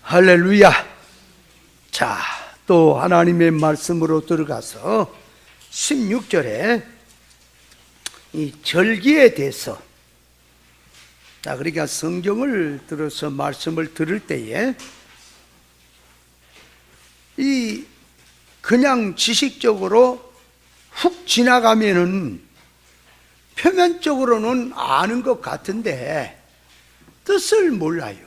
할렐루야. 자, 또 하나님의 말씀으로 들어가서 16절에 이 절기에 대해서, 자, 그러니까 성경을 들어서 말씀을 들을 때에 이 그냥 지식적으로 훅 지나가면은 표면적으로는 아는 것 같은데 뜻을 몰라요.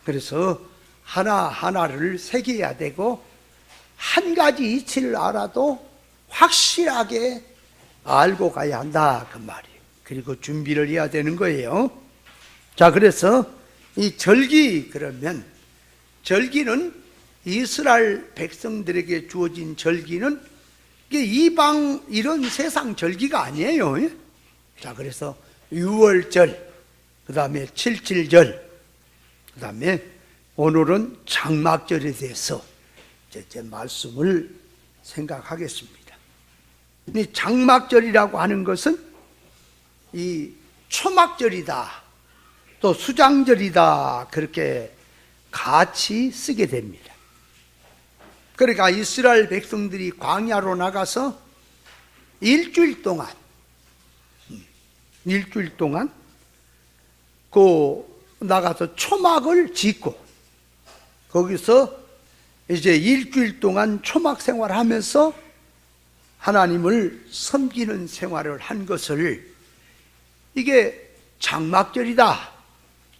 그래서 하나하나를 새겨야 되고, 한 가지 이치를 알아도 확실하게 알고 가야 한다, 그 말이에요. 그리고 준비를 해야 되는 거예요. 자, 그래서 이 절기, 그러면 절기는 이스라엘 백성들에게 주어진 절기는 이게 이방 이런 세상 절기가 아니에요. 자, 그래서 유월절, 그 다음에 칠칠절, 그 다음에 오늘은 장막절에 대해서 제 말씀을 생각하겠습니다. 이 장막절이라고 하는 것은 이 초막절이다, 또 수장절이다, 그렇게 같이 쓰게 됩니다. 그러니까 이스라엘 백성들이 광야로 나가서 일주일 동안 나가서 초막을 짓고, 거기서 이제 일주일 동안 초막 생활하면서 하나님을 섬기는 생활을 한 것을, 이게 장막절이다,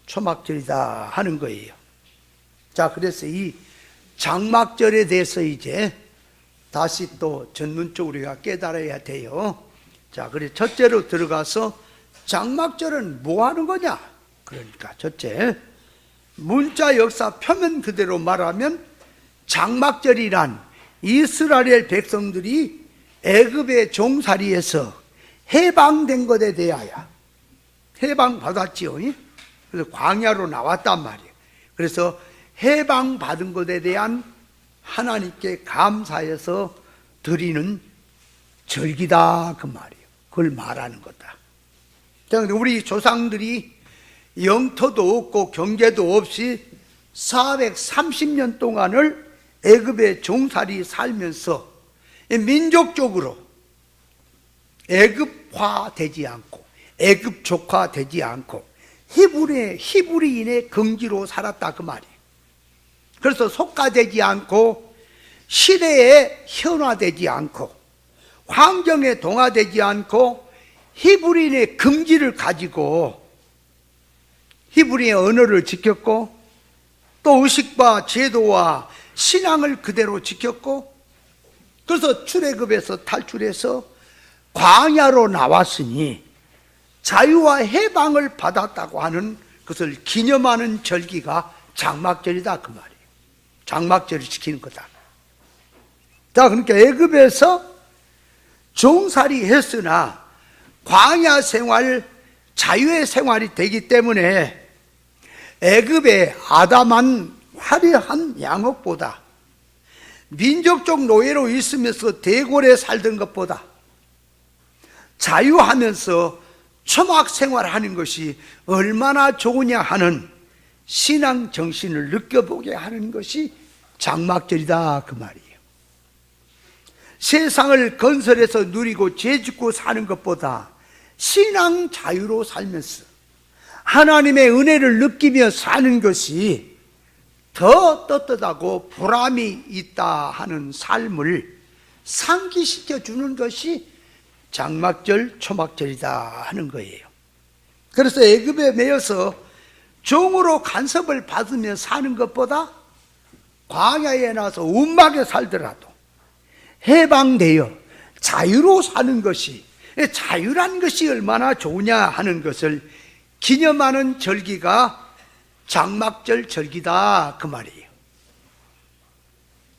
초막절이다 하는 거예요. 자, 그래서 이 장막절에 대해서 이제 다시 또 전문적으로 우리가 깨달아야 돼요. 자, 그래서 첫째로 들어가서 장막절은 뭐 하는 거냐? 그러니까 첫째, 문자 역사 표면 그대로 말하면 장막절이란 이스라엘 백성들이 애굽의 종살이에서 해방된 것에 대하여 해방받았지요. 그래서 광야로 나왔단 말이에요. 그래서 해방받은 것에 대한 하나님께 감사해서 드리는 절기다, 그 말이에요. 그걸 말하는 거다. 우리 조상들이 영토도 없고 경제도 없이 430년 동안을 애굽의 종살이 살면서 민족적으로 애굽화되지 않고 애굽족화되지 않고 히브리인의 긍지로 살았다, 그 말이에요. 그래서 속가되지 않고 시대에 현화되지 않고 환경에 동화되지 않고 히브리인의 긍지를 가지고 히브리의 언어를 지켰고, 또 의식과 제도와 신앙을 그대로 지켰고, 그래서 출애굽에서 탈출해서 광야로 나왔으니 자유와 해방을 받았다고 하는 것을 기념하는 절기가 장막절이다, 그 말이에요. 장막절을 지키는 거다. 자, 그러니까 애굽에서 종살이 했으나 광야 생활, 자유의 생활이 되기 때문에 애굽의 아담한 화려한 양옥보다, 민족적 노예로 있으면서 대궐에 살던 것보다 자유하면서 초막 생활하는 것이 얼마나 좋으냐 하는 신앙 정신을 느껴보게 하는 것이 장막절이다, 그 말이에요. 세상을 건설해서 누리고 죄짓고 사는 것보다 신앙 자유로 살면서 하나님의 은혜를 느끼며 사는 것이 더 떳떳하고 보람이 있다 하는 삶을 상기시켜 주는 것이 장막절, 초막절이다 하는 거예요. 그래서 애굽에 매여서 종으로 간섭을 받으며 사는 것보다 광야에 나서 움막에 살더라도 해방되어 자유로 사는 것이, 자유란 것이 얼마나 좋으냐 하는 것을 기념하는 절기가 장막절 절기다, 그 말이에요.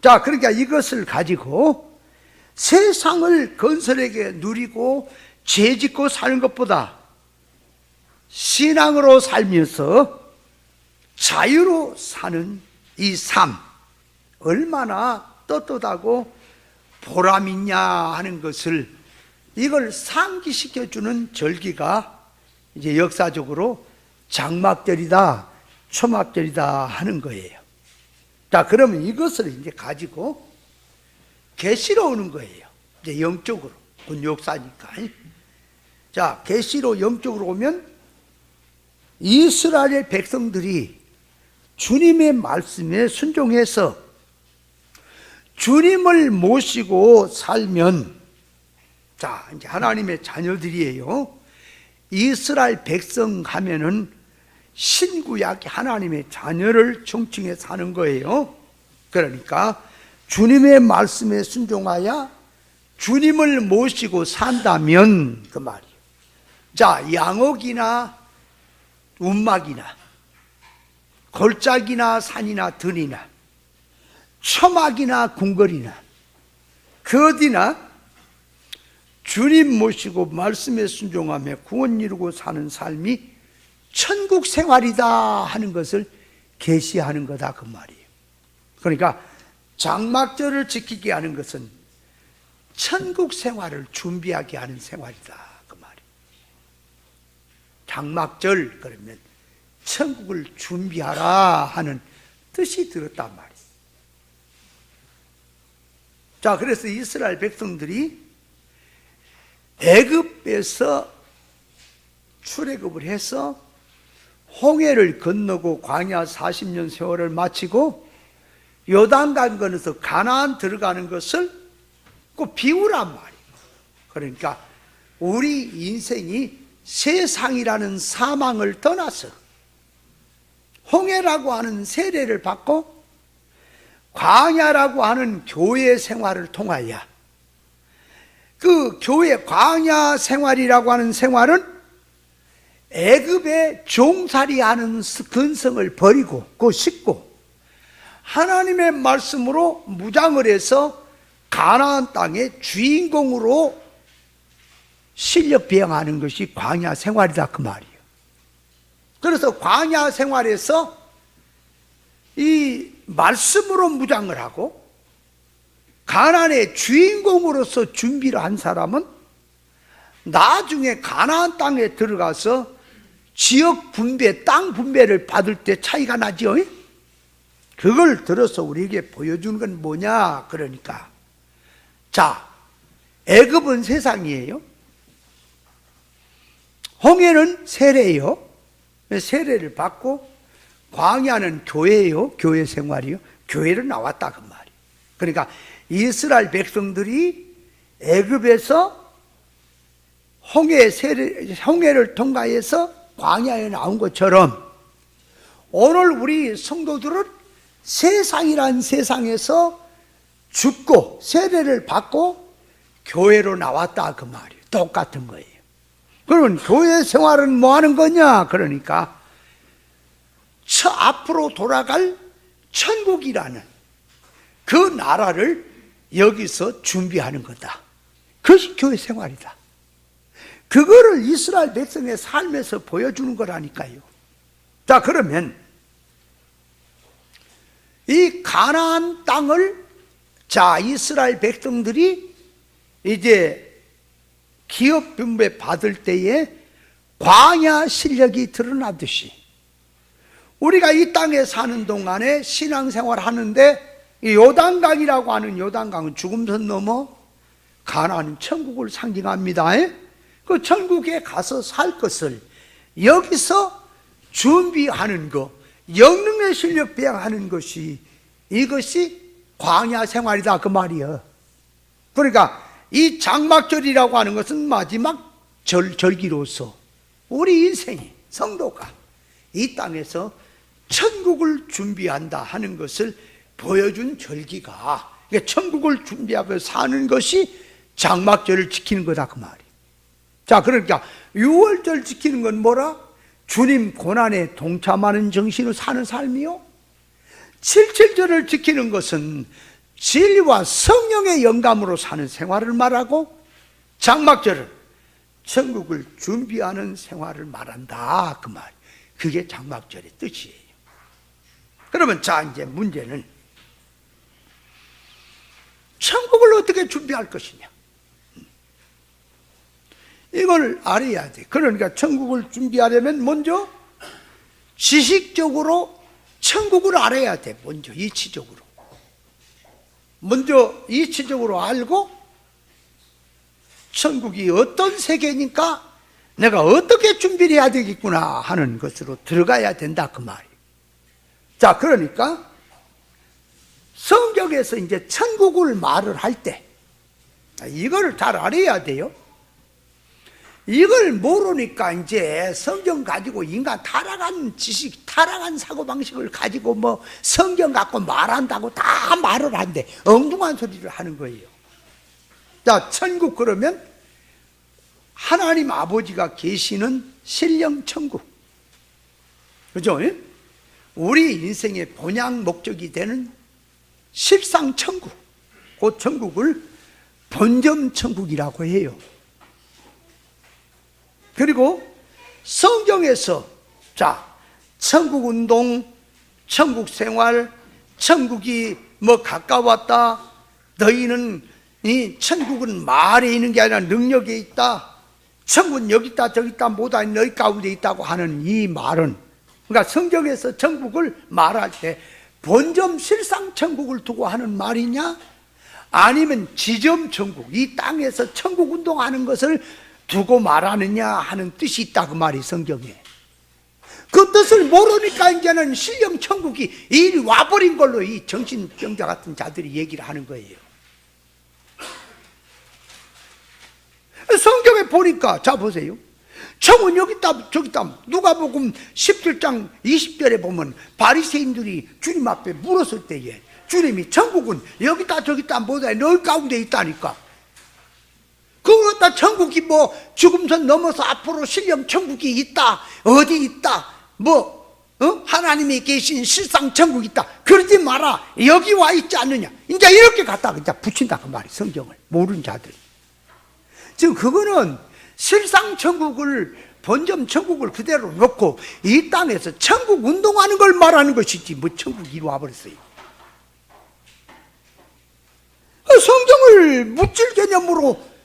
자, 그러니까 이것을 가지고 세상을 건설하게 누리고 죄짓고 사는 것보다 신앙으로 살면서 자유로 사는 이 삶, 얼마나 떳떳하고 보람 있냐 하는 것을, 이걸 상기시켜주는 절기가 이제 역사적으로 장막절이다, 초막절이다 하는 거예요. 자, 그러면 이것을 이제 가지고 계시로 오는 거예요. 이제 영적으로. 곧 역사니까. 자, 계시로 영적으로 오면 이스라엘 백성들이 주님의 말씀에 순종해서 주님을 모시고 살면, 자, 이제 하나님의 자녀들이에요. 이스라엘 백성 하면은 신구약 하나님의 자녀를 총칭해 사는 거예요. 그러니까 주님의 말씀에 순종하여 주님을 모시고 산다면 그 말이에요. 자, 양옥이나 운막이나 골짜기나 산이나 들이나 초막이나 궁궐이나 그 어디나 주님 모시고 말씀에 순종하며 구원 이루고 사는 삶이 천국 생활이다 하는 것을 계시하는 거다 그 말이에요. 그러니까 장막절을 지키게 하는 것은 천국 생활을 준비하게 하는 생활이다 그 말이에요. 장막절 그러면 천국을 준비하라 하는 뜻이 들었단 말이에요. 자, 그래서 이스라엘 백성들이 애굽에서 출애굽을 해서 홍해를 건너고 광야 40년 세월을 마치고 요단강 건너서 가나안 들어가는 것을 꼭 비우란 말이에요. 그러니까 우리 인생이 세상이라는 사망을 떠나서 홍해라고 하는 세례를 받고 광야라고 하는 교회 생활을 통하여 그 교회 광야 생활이라고 하는 생활은 애굽의 종살이하는 근성을 버리고 그 싣고 하나님의 말씀으로 무장을 해서 가나안 땅의 주인공으로 실력 비행하는 것이 광야 생활이다 그 말이에요. 그래서 광야 생활에서 이 말씀으로 무장을 하고 가나안의 주인공으로서 준비를 한 사람은 나중에 가나안 땅에 들어가서 지역 분배, 땅 분배를 받을 때 차이가 나죠. 그걸 들어서 우리에게 보여주는 건 뭐냐 그러니까, 자, 애굽은 세상이에요. 홍해는 세례예요. 세례를 받고 광야는 교회예요. 교회 생활이요. 교회를 나왔다 그 말이에요. 그러니까 이스라엘 백성들이 애굽에서 홍해를 통과해서 광야에 나온 것처럼 오늘 우리 성도들은 세상이란 세상에서 죽고 세례를 받고 교회로 나왔다 그 말이에요. 똑같은 거예요. 그러면 교회 생활은 뭐 하는 거냐 그러니까 앞으로 돌아갈 천국이라는 그 나라를 여기서 준비하는 거다. 그것이 교회 생활이다. 그거를 이스라엘 백성의 삶에서 보여주는 거라니까요. 자, 그러면 이 가나안 땅을, 자, 이스라엘 백성들이 이제 기업 분배 받을 때에 광야 실력이 드러나듯이 우리가 이 땅에 사는 동안에 신앙생활 하는데 이 요단강이라고 하는 요단강은 죽음선 넘어 가나안 천국을 상징합니다. 그 천국에 가서 살 것을 여기서 준비하는 것, 영능의 실력 배양하는 것이 이것이 광야 생활이다 그 말이야. 그러니까 이 장막절이라고 하는 것은 마지막 절기로서 우리 인생이 성도가 이 땅에서 천국을 준비한다 하는 것을 보여준 절기가, 그러니까 천국을 준비하고 사는 것이 장막절을 지키는 거다 그 말이에요. 자, 그러니까 6월절 지키는 건 뭐라? 주님 고난에 동참하는 정신으로 사는 삶이요. 77절을 지키는 것은 진리와 성령의 영감으로 사는 생활을 말하고, 장막절은 천국을 준비하는 생활을 말한다 그 말. 그게 장막절의 뜻이에요. 그러면 자, 이제 문제는 천국을 어떻게 준비할 것이냐, 이걸 알아야 돼. 그러니까 천국을 준비하려면 먼저 지식적으로 천국을 알아야 돼. 먼저 이치적으로 알고 천국이 어떤 세계니까 내가 어떻게 준비를 해야 되겠구나 하는 것으로 들어가야 된다 그 말이에요. 자, 그러니까 성경에서 이제 천국을 말을 할 때 이걸 잘 알아야 돼요. 이걸 모르니까 이제 성경 가지고 인간 타락한 지식, 타락한 사고방식을 가지고 뭐 성경 갖고 말한다고 다 말을 한대. 엉뚱한 소리를 하는 거예요. 자, 천국 그러면 하나님 아버지가 계시는 신령 천국. 그죠? 우리 인생의 본향 목적이 되는 실상 천국. 그 천국을 본점 천국이라고 해요. 그리고 성경에서 자, 천국 운동, 천국 생활, 천국이 뭐 가까웠다, 너희는 이 천국은 말에 있는 게 아니라 능력에 있다, 천국은 여기 있다 저기 있다 모두 너희 가운데 있다고 하는 이 말은, 그러니까 성경에서 천국을 말할 때 본점 실상 천국을 두고 하는 말이냐, 아니면 지점 천국, 이 땅에서 천국 운동하는 것을 두고 말하느냐 하는 뜻이 있다 그 말이 성경에. 그 뜻을 모르니까 이제는 신령 천국이 이리 와버린 걸로 이 정신병자 같은 자들이 얘기를 하는 거예요. 성경에 보니까 자 보세요. 천국은 여기 있다 저기 있다. 누가복음 17장 20절에 보면 바리새인들이 주님 앞에 물었을 때에 주님이 천국은 여기 있다 저기 있다 모두 너희 가운데 있다니까. 그거 갖다 천국이 뭐 죽음선 넘어서 앞으로 신령 천국이 있다, 어디 있다, 뭐 하나님이 계신 실상 천국이 있다 그러지 마라, 여기 와 있지 않느냐, 이제 이렇게 갖다 그냥 붙인다 그 말이 성경을 모르는 자들. 지금 그거는 실상 천국을 본점 천국을 그대로 놓고 이 땅에서 천국 운동하는 걸 말하는 것이지 뭐 천국이 이리 와버렸어요. 성경을 묻질 개념으로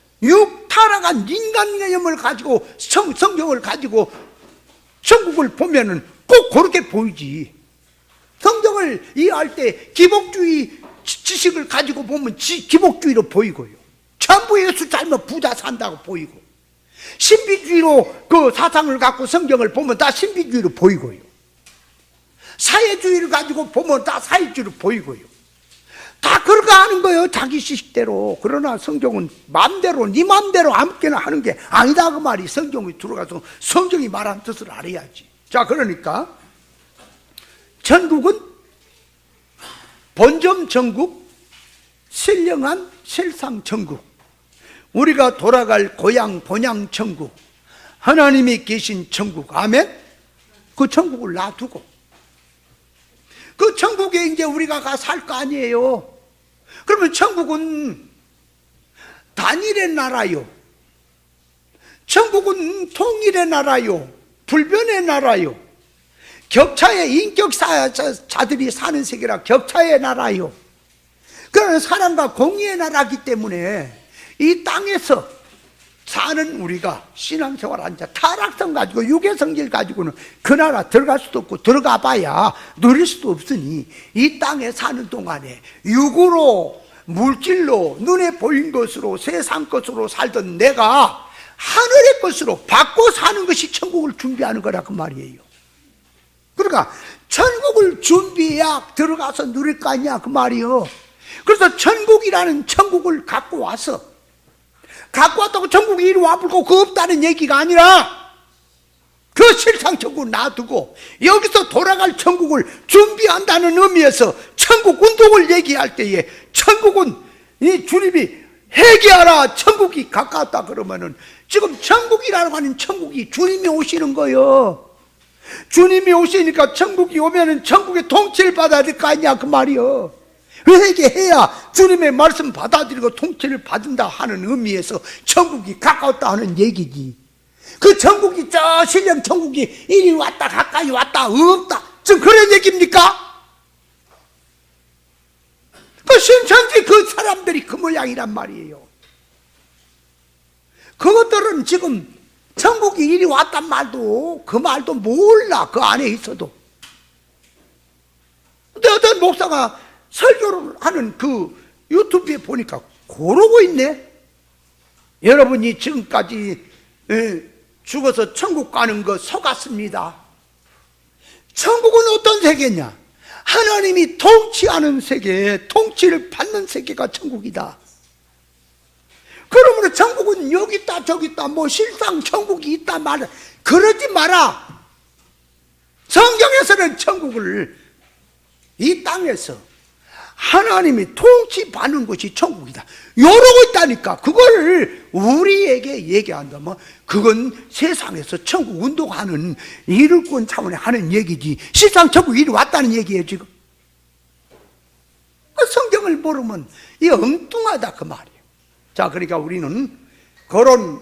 타락한 인간 개념을 가지고 성경을 가지고 천국을 보면은 꼭 그렇게 보이지. 성경을 이해할 때 기복주의 지식을 가지고 보면 기복주의로 보이고요. 전부 예수 닮아 부자 산다고 보이고, 신비주의로 그 사상을 갖고 성경을 보면 다 신비주의로 보이고요. 사회주의를 가지고 보면 다 사회주의로 보이고요. 다 그렇게 하는 거예요, 자기 지식대로. 그러나 성경은 마음대로 네 마음대로 아무렇게나 하는 게 아니다 그 말이. 성경에 들어가서 성경이 말한 뜻을 알아야지. 자, 그러니까 천국은 본점 천국, 신령한 실상 천국, 우리가 돌아갈 고향 본향 천국, 하나님이 계신 천국. 아멘. 그 천국을 놔두고 그 천국에 이제 우리가 가 살 거 아니에요. 그러면 천국은 단일의 나라요, 천국은 통일의 나라요, 불변의 나라요, 격차의 인격자들이 사는 세계라 격차의 나라요. 그런 사람과 공의의 나라이기 때문에 이 땅에서 사는 우리가 신앙생활 자 타락성 가지고 유괴성질 가지고는 그 나라 들어갈 수도 없고 들어가 봐야 누릴 수도 없으니 이 땅에 사는 동안에 육으로 물질로 눈에 보인 것으로 세상 것으로 살던 내가 하늘의 것으로 바꿔 사는 것이 천국을 준비하는 거라 그 말이에요. 그러니까 천국을 준비해야 들어가서 누릴 거 아니야 그 말이에요. 그래서 천국이라는 천국을 갖고 왔다고 천국이 이리 와불고 그 없다는 얘기가 아니라 그 실상 천국을 놔두고 여기서 돌아갈 천국을 준비한다는 의미에서 천국 운동을 얘기할 때에 천국은 이 주님이 회개하라 천국이 가까웠다 그러면은 지금 천국이라고 하는 천국이 주님이 오시는 거예요. 주님이 오시니까 천국이 오면은 천국의 통치를 받아야 될 거 아니야 그 말이요. 회개해야 주님의 말씀 받아들이고 통치를 받는다 하는 의미에서 천국이 가까웠다 하는 얘기지. 그 천국이 저 신령 천국이 이리 왔다 가까이 왔다 없다 지금 그런 얘기입니까? 그 신천지 그 사람들이 그 모양이란 말이에요. 그것들은 지금 천국이 이리 왔단 말도 그 말도 몰라. 그 안에 있어도 목사가 설교를 하는 그 유튜브에 보니까 그러고 있네. 여러분이 지금까지 죽어서 천국 가는 거 속았습니다. 천국은 어떤 세계냐? 하나님이 통치하는 세계, 통치를 받는 세계가 천국이다. 그러므로 천국은 여기 있다 저기 있다, 뭐 실상 천국이 있다 말아, 그러지 마라. 성경에서는 천국을 이 땅에서 하나님이 통치받는 것이 천국이다 이러고 있다니까. 그걸 우리에게 얘기한다면 그건 세상에서 천국 운동하는 이룰권 차원에 하는 얘기지, 실상 천국 이리 왔다는 얘기예요 지금. 그 성경을 모르면 이 엉뚱하다 그 말이에요. 자, 그러니까 우리는 그런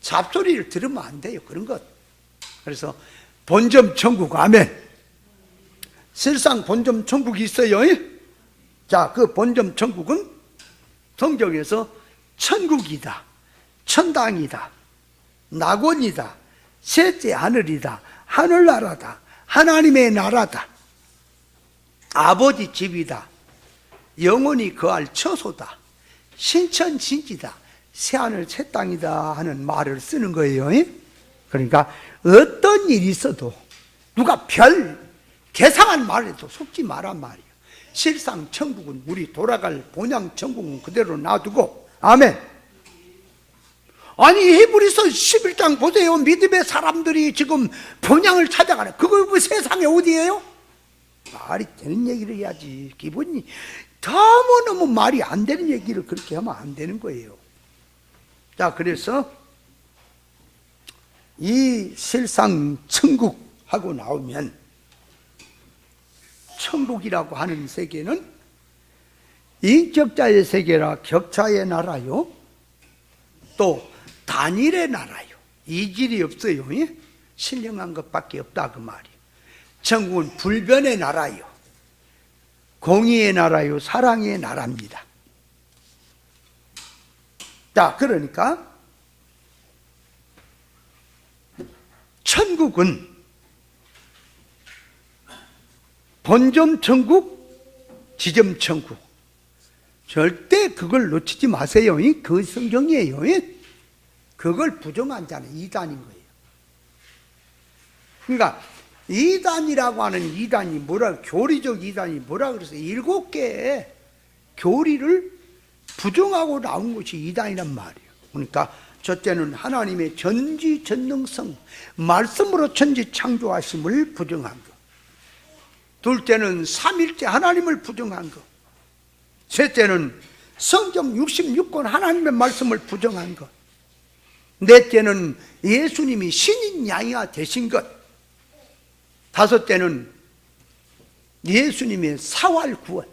잡소리를 들으면 안 돼요, 그런 것. 그래서 본점 천국, 아멘. 실상 본점 천국이 있어요. 자, 그 본점 천국은 성경에서 천국이다, 천당이다, 낙원이다, 셋째 하늘이다, 하늘나라다, 하나님의 나라다, 아버지 집이다, 영원히 거할 처소다, 신천진지다, 새하늘 새 땅이다 하는 말을 쓰는 거예요. 그러니까 어떤 일이 있어도 누가 별 개상한 말에도 속지 마란 말이에요. 실상 천국은 우리 돌아갈 본향 천국은 그대로 놔두고, 아멘. 아니 히브리서 11장 보세요. 믿음의 사람들이 지금 본향을 찾아가네. 그거 그 세상에 어디예요? 말이 되는 얘기를 해야지. 기본이 너무너무 말이 안 되는 얘기를 그렇게 하면 안 되는 거예요. 자, 그래서 이 실상 천국하고 나오면 천국이라고 하는 세계는 인격자의 세계라 격차의 나라요, 또 단일의 나라요. 이질이 없어요. 신령한 것밖에 없다 그 말이에요. 천국은 불변의 나라요, 공의의 나라요, 사랑의 나라입니다. 자, 그러니까 천국은 본점 천국, 지점 천국, 절대 그걸 놓치지 마세요. 그 성경이에요. 그걸 부정한 자는 이단인 거예요. 그러니까 이단이라고 하는 이단이 뭐라, 교리적 이단이 뭐라 그래서 7개의 교리를 부정하고 나온 것이 이단이란 말이에요. 그러니까 첫째는 하나님의 전지전능성, 말씀으로 천지 창조하심을 부정한 것. 둘째는 삼일째 하나님을 부정한 것. 셋째는 성경 66권 하나님의 말씀을 부정한 것. 넷째는 예수님이 신인 양이가 되신 것. 다섯째는 예수님의 사활 구원,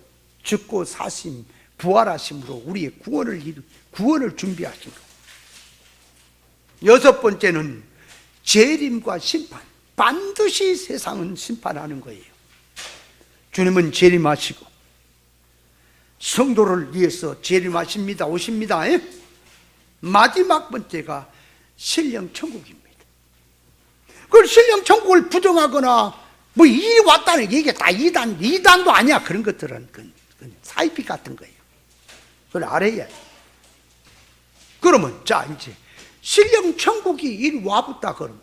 죽고 사심, 부활하심으로 우리의 구원을 준비하신 것. 여섯 번째는 재림과 심판. 반드시 세상은 심판하는 거예요. 주님은 재림하시고 성도를 위해서 재림하십니다. 오십니다. 마지막 번째가 신령 천국입니다. 그 신령 천국을 부정하거나 뭐 일이 왔다는 게 이게 다 이단도 아니야. 그런 것들은 그건 사이비 같은 거예요. 그걸 알아야 돼. 그러면 자, 이제 신령 천국이 이리 와붙다 그러면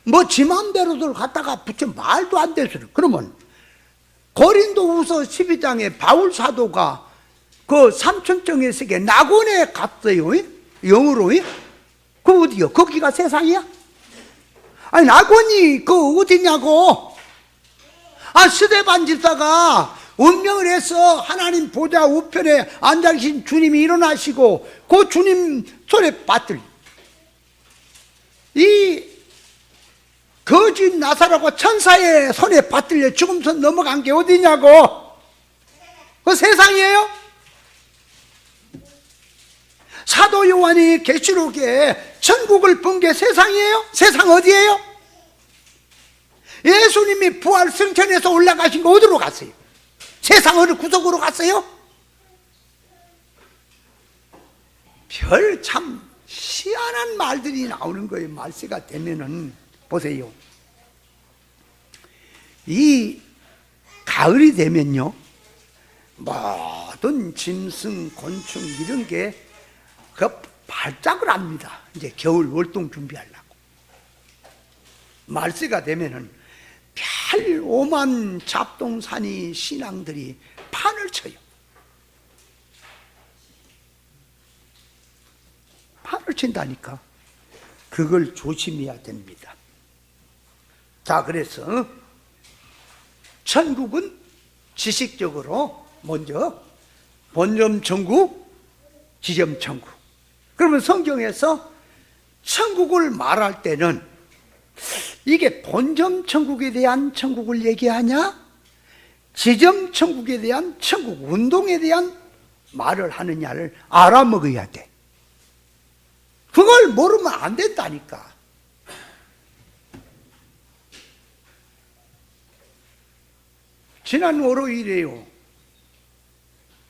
뭐 지 맘대로들 갖다가 붙여 말도 안 돼서, 그러면 고린도후서 12장에 바울 사도가 그 삼천정의 세계 낙원에 갔어요. 영으로. 그 어디요? 거기가 세상이야? 아니 낙원이 그 어디냐고. 아, 스데반 집사가 운명을 해서 하나님 보좌 우편에 앉아 계신 주님이 일어나시고 그 주님 손에 받들 이 거짓 나사로가 천사의 손에 받들려 죽음선 넘어간 게 어디냐고. 그 세상이에요? 사도 요한이 계시록에 천국을 본 게 세상이에요? 세상 어디예요? 예수님이 부활 승천해서 올라가신 거 어디로 갔어요? 세상 어느 구석으로 갔어요? 별 참 희한한 말들이 나오는 거예요. 말세가 되면은 보세요. 이 가을이 되면요, 모든 짐승, 곤충 이런 게 그 발작을 합니다. 이제 겨울 월동 준비하려고. 말세가 되면은 별 오만 잡동사니 신앙들이 판을 쳐요. 판을 친다니까. 그걸 조심해야 됩니다. 자, 그래서 천국은 지식적으로 먼저 본점 천국, 지점 천국. 그러면 성경에서 천국을 말할 때는 이게 본점 천국에 대한 천국을 얘기하냐, 지점 천국에 대한 천국 운동에 대한 말을 하느냐를 알아먹어야 돼. 그걸 모르면 안 된다니까. 지난 월요일에요,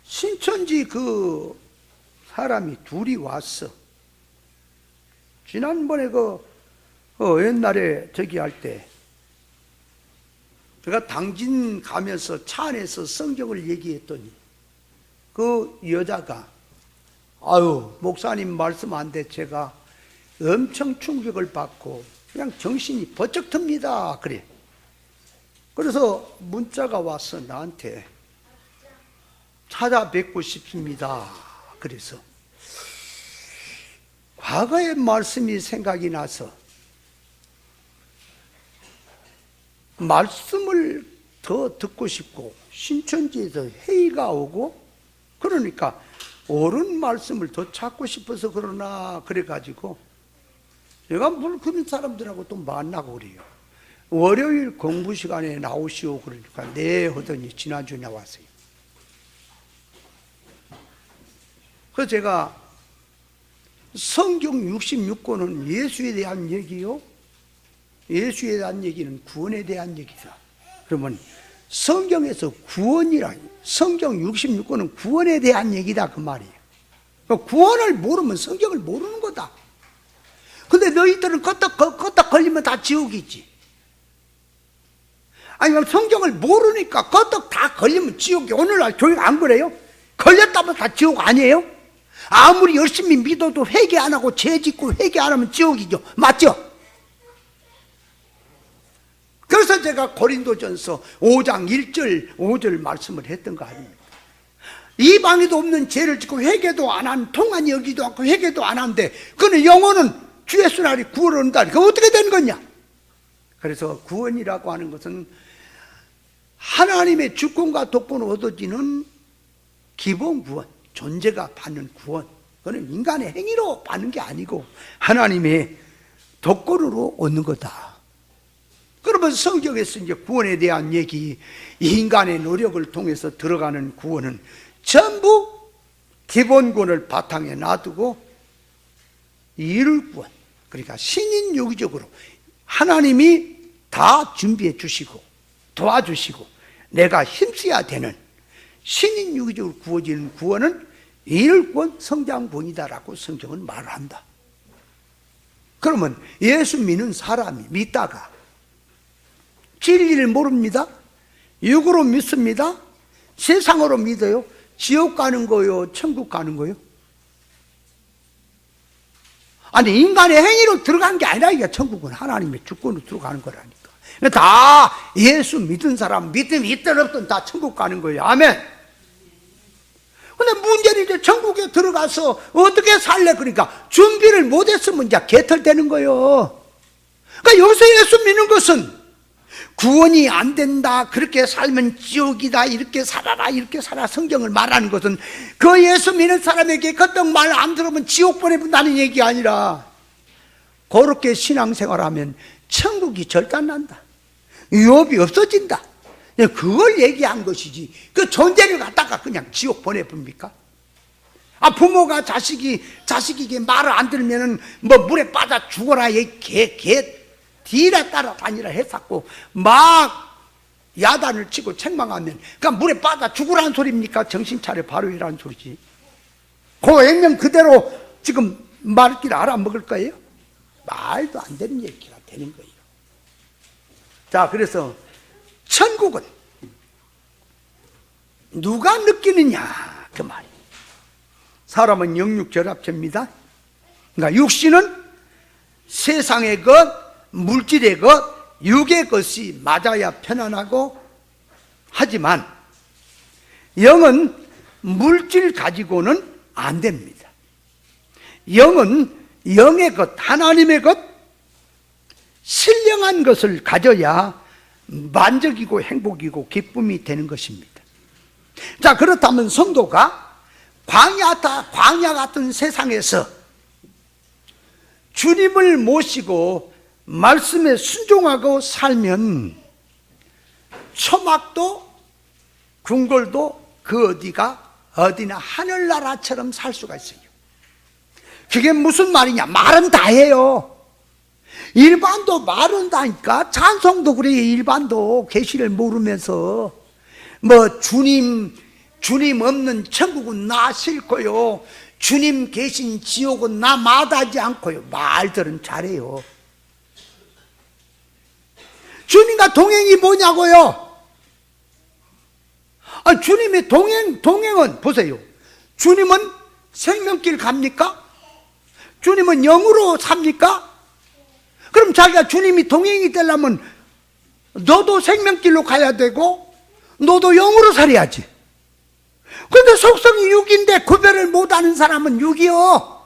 신천지 그 사람이 둘이 왔어. 지난번에 옛날에 저기 할 때 제가 당진 가면서 차 안에서 성경을 얘기했더니 그 여자가, 아유, 목사님 말씀 안 돼. 제가 엄청 충격을 받고 그냥 정신이 번쩍 듭니다. 그래. 그래서 문자가 왔어, 나한테. 찾아뵙고 싶습니다. 그래서 과거의 말씀이 생각이 나서 말씀을 더 듣고 싶고, 신천지에서 회의가 오고, 그러니까 옳은 말씀을 더 찾고 싶어서 그러나, 그래가지고 제가 뭘 그런 사람들하고 또 만나고 그래요. 월요일 공부 시간에 나오시오. 그러니까 네 하더니 지난주에 나왔어요. 그래서 제가 성경 66권은 예수에 대한 얘기요, 예수에 대한 얘기는 구원에 대한 얘기다. 그러면 성경에서 구원이라, 성경 66권은 구원에 대한 얘기다, 그 말이에요. 구원을 모르면 성경을 모르는 거다. 근데 너희들은 껐다 걸리면 다 지옥이지. 아니면 성경을 모르니까 껐다 다 걸리면 지옥이. 오늘날 교육 안 그래요? 걸렸다면 다 지옥 아니에요? 아무리 열심히 믿어도 회개 안 하고 죄 짓고 회개 안 하면 지옥이죠. 맞죠? 그래서 제가 고린도전서 5장 1절 5절 말씀을 했던 거 아닙니까? 이방에도 없는 죄를 짓고 회개도 안 한, 통한이 여기도 않고 회개도 안 한데 그는 영혼은 주 예수 날이 구원을 얻는다. 그거 어떻게 된 거냐? 그래서 구원이라고 하는 것은 하나님의 주권과 독본을 얻어지는 기본 구원, 존재가 받는 구원, 그건 인간의 행위로 받는 게 아니고 하나님의 독권으로 얻는 거다. 그러면 성경에서 이제 구원에 대한 얘기, 인간의 노력을 통해서 들어가는 구원은 전부 기본 구원을 바탕에 놔두고 이룰 구원, 그러니까 신인유기적으로 하나님이 다 준비해 주시고 도와주시고 내가 힘써야 되는 신인유기적으로 구워지는 구원은 이룰 구원, 성장구원이다라고 성경은 말을 한다. 그러면 예수 믿는 사람이 믿다가 진리를 모릅니다. 육으로 믿습니다. 세상으로 믿어요. 지옥 가는 거요, 천국 가는 거요? 아니, 인간의 행위로 들어간 게 아니라 이게 천국은 하나님의 주권으로 들어가는 거라니까. 다 예수 믿은 사람, 믿음이 있든 없든 다 천국 가는 거예요. 아멘. 근데 문제는 이제 천국에 들어가서 어떻게 살래? 그러니까 준비를 못했으면 이제 개털되는 거예요. 그러니까 여기서 예수 믿는 것은 구원이 안 된다, 그렇게 살면 지옥이다, 이렇게 살아라, 이렇게 살아, 성경을 말하는 것은 그 예수 믿는 사람에게 그딴 말 안 들으면 지옥 보내본다는 얘기 아니라 그렇게 신앙생활하면 천국이 절단난다, 유업이 없어진다, 그걸 얘기한 것이지 그 존재를 갖다가 그냥 지옥 보내봅니까? 아, 부모가 자식에게 말을 안 들으면은 뭐 물에 빠져 죽어라, 개 뒤라 따라다니라 했었고 막 야단을 치고 책망하면 그냥 물에 빠져 죽으라는 소리입니까? 정신 차려 바로 이라는 소리지. 그 액면 그대로 지금 말길 알아먹을 거예요? 말도 안 되는 얘기가 되는 거예요. 자, 그래서 천국은 누가 느끼느냐 그 말이에요. 사람은 영육결합체입니다. 그러니까 육신은 세상의 것, 물질의 것, 육의 것이 맞아야 편안하고, 하지만 영은 물질 가지고는 안 됩니다. 영은 영의 것, 하나님의 것, 신령한 것을 가져야 만족이고 행복이고 기쁨이 되는 것입니다. 자, 그렇다면 성도가 광야 같은 세상에서 주님을 모시고 말씀에 순종하고 살면 초막도 궁궐도 그 어디나 하늘나라처럼 살 수가 있어요. 그게 무슨 말이냐? 말은 다 해요. 일반도 말은 다니까. 찬송도 그래요. 일반도 계시를 모르면서 뭐 주님 없는 천국은 나 싫고요, 주님 계신 지옥은 나 마다하지 않고요. 말들은 잘해요. 주님과 동행이 뭐냐고요? 주님의 동행은 보세요. 주님은 생명길 갑니까? 주님은 영으로 삽니까? 그럼 자기가 주님이 동행이 되려면 너도 생명길로 가야 되고 너도 영으로 살아야지. 근데 속성이 육인데 구별을 못하는 사람은 육이요,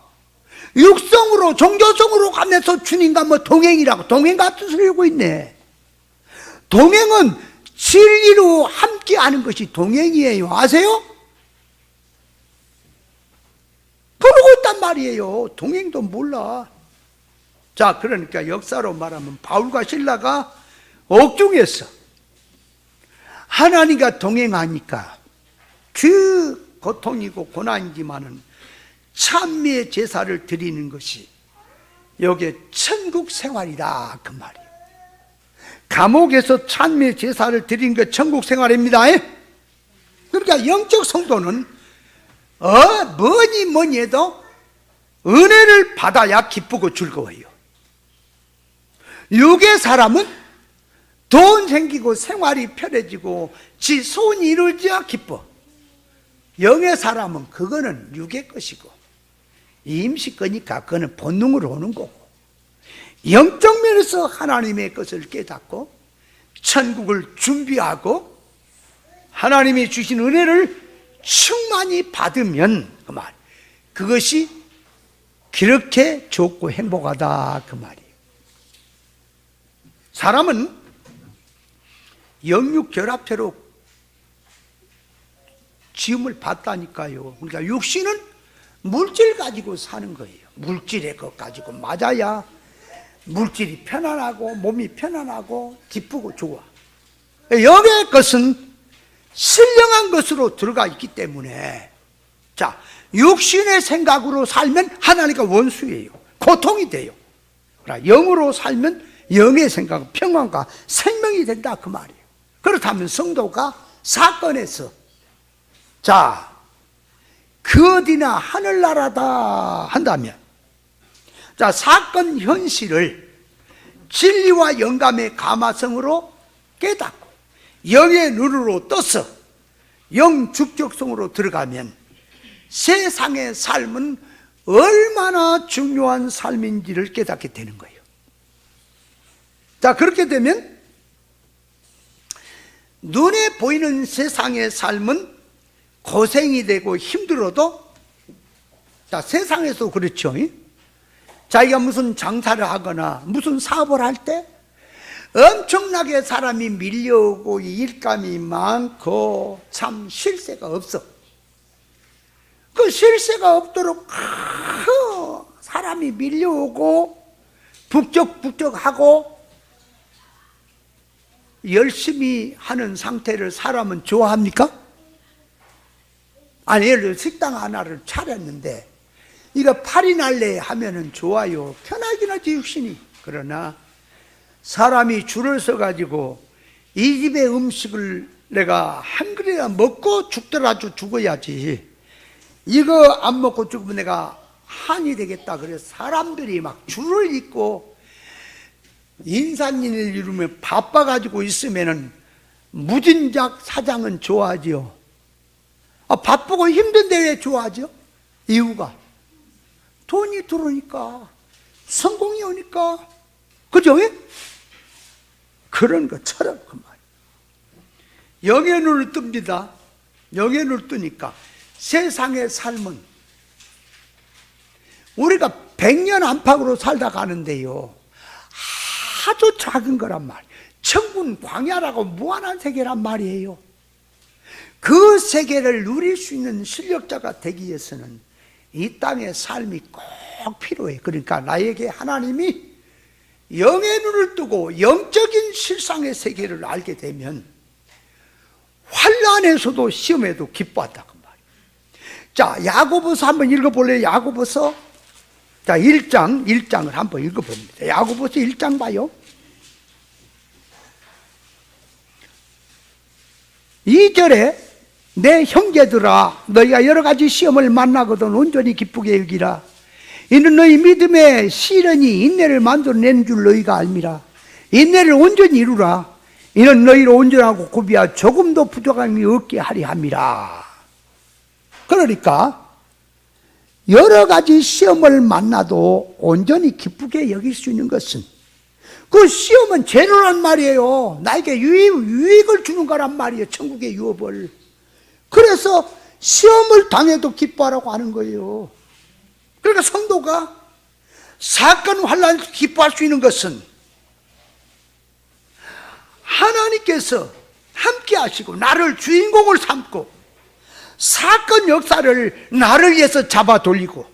육성으로 종교성으로 가면서 주님과 뭐 동행이라고 동행과 뜻을 이루고 있네. 동행은 진리로 함께하는 것이 동행이에요. 아세요? 그러고 있단 말이에요. 동행도 몰라. 자, 그러니까 역사로 말하면 바울과 실라가 옥중에서 하나님과 동행하니까 그 고통이고 고난이지만은 찬미의 제사를 드리는 것이 여기에 천국 생활이다 그 말이에요. 감옥에서 찬미의 제사를 드리는 게 천국 생활입니다. 그러니까 영적 성도는 뭐니 해도 은혜를 받아야 기쁘고 즐거워요. 육의 사람은 돈 생기고 생활이 편해지고 지 소원이 이루어져야 기뻐. 영의 사람은 그거는 육의 것이고 임시 거니까 그거는 본능으로 오는 거고, 영적 면에서 하나님의 것을 깨닫고 천국을 준비하고 하나님이 주신 은혜를 충만히 받으면 그 말, 그것이 그렇게 좋고 행복하다 그 말이에요. 사람은 영육결합체로 지음을 받다니까요. 그러니까 육신은 물질 가지고 사는 거예요. 물질의 것 가지고 맞아야 물질이 편안하고 몸이 편안하고 기쁘고 좋아. 영의 것은 신령한 것으로 들어가 있기 때문에, 자, 육신의 생각으로 살면 하나님과 원수예요. 고통이 돼요. 그러나 영으로 살면 영의 생각, 평안과 생명이 된다 그 말이에요. 그렇다면 성도가 사건에서, 자, 그 어디나 하늘나라다 한다면, 자, 사건 현실을 진리와 영감의 감화성으로 깨닫고 영의 눈으로 떠서 영축적성으로 들어가면 세상의 삶은 얼마나 중요한 삶인지를 깨닫게 되는 거예요. 자, 그렇게 되면 눈에 보이는 세상의 삶은 고생이 되고 힘들어도, 자, 세상에서 그렇죠. 자기가 무슨 장사를 하거나 무슨 사업을 할 때 엄청나게 사람이 밀려오고 일감이 많고 참 쉴 새가 없어. 그 쉴 새가 없도록 사람이 밀려오고 북적북적하고 열심히 하는 상태를 사람은 좋아합니까? 아니, 예를 들어 식당 하나를 차렸는데 이거 팔이 날래 하면은 좋아요. 편하긴 하지 육신이. 그러나 사람이 줄을 서가지고 이 집의 음식을 내가 한 그릇이나 먹고 죽더라도 죽어야지, 이거 안 먹고 죽으면 내가 한이 되겠다. 그래서 사람들이 막 줄을 잇고 인산인을 이루며 바빠가지고 있으면은 무진작 사장은 좋아하지요. 바쁘고 힘든데 왜 좋아하죠? 이유가 돈이 들어오니까, 성공이 오니까, 그죠? 그런 것처럼 그 말이에요. 영의 눈을 뜹니다. 영의 눈을 뜨니까 세상의 삶은 우리가 100년 안팎으로 살다 가는데요, 아주 작은 거란 말이에요. 천군 광야라고 무한한 세계란 말이에요. 그 세계를 누릴 수 있는 실력자가 되기 위해서는 이 땅의 삶이 꼭 필요해. 그러니까 나에게 하나님이 영의 눈을 뜨고 영적인 실상의 세계를 알게 되면 환난에서도 시험에도 기뻐한다 그 말이에요. 자, 야고보서 한번 읽어볼래요? 야고보서, 자, 1장을 한번 읽어봅니다. 야고보서 1장 봐요. 2절에 내 형제들아, 너희가 여러 가지 시험을 만나거든 온전히 기쁘게 여기라. 이는 너희 믿음의 시련이 인내를 만들어내는 줄 너희가 알미라. 인내를 온전히 이루라. 이는 너희를 온전하고 구비하 조금도 부족함이 없게 하리 함이라. 그러니까 여러 가지 시험을 만나도 온전히 기쁘게 여길 수 있는 것은, 그 시험은 재료란 말이에요. 나에게 유익을 주는 거란 말이에요. 천국의 유업을. 그래서 시험을 당해도 기뻐하라고 하는 거예요. 그러니까 성도가 사건 환난에서 기뻐할 수 있는 것은 하나님께서 함께 하시고 나를 주인공을 삼고 사건 역사를 나를 위해서 잡아 돌리고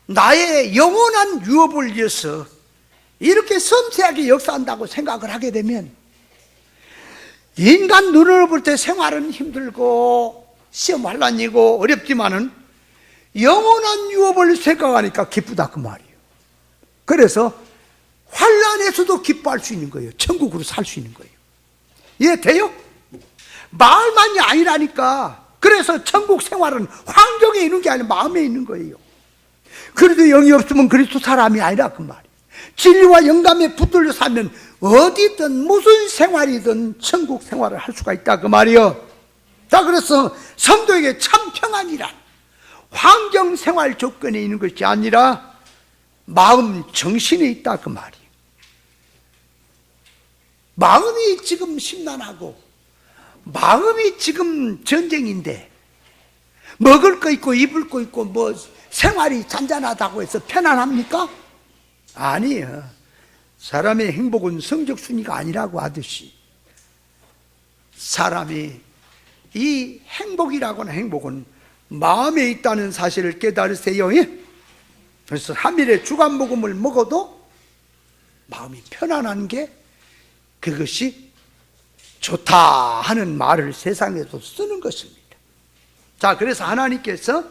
나의 영원한 유업을 위해서 이렇게 섬세하게 역사한다고 생각을 하게 되면, 인간 눈으로 볼 때 생활은 힘들고 시험 환난이고 어렵지만은 영원한 유업을 생각하니까 기쁘다 그 말이에요. 그래서 환난에서도 기뻐할 수 있는 거예요. 천국으로 살 수 있는 거예요. 이해돼요? 마을만이 아니라니까. 그래서 천국 생활은 환경에 있는 게 아니라 마음에 있는 거예요. 그래도 영이 없으면 그리스도 사람이 아니라 그 말이에요. 진리와 영감에 붙들려 살면 어디든 무슨 생활이든 천국 생활을 할 수가 있다 그 말이에요. 자, 그래서 성도에게 참 평안이란 환경 생활 조건에 있는 것이 아니라 마음 정신에 있다 그 말이에요. 마음이 지금 심란하고 마음이 지금 전쟁인데 먹을 거 있고 입을 거 있고 뭐 생활이 잔잔하다고 해서 편안합니까? 아니에요. 사람의 행복은 성적 순위가 아니라고 하듯이 사람이 이 행복이라고 하는 행복은 마음에 있다는 사실을 깨달으세요. 그래서 3일에 주간복음을 먹어도 마음이 편안한 게 그것이 좋다 하는 말을 세상에서 쓰는 것입니다. 자, 그래서 하나님께서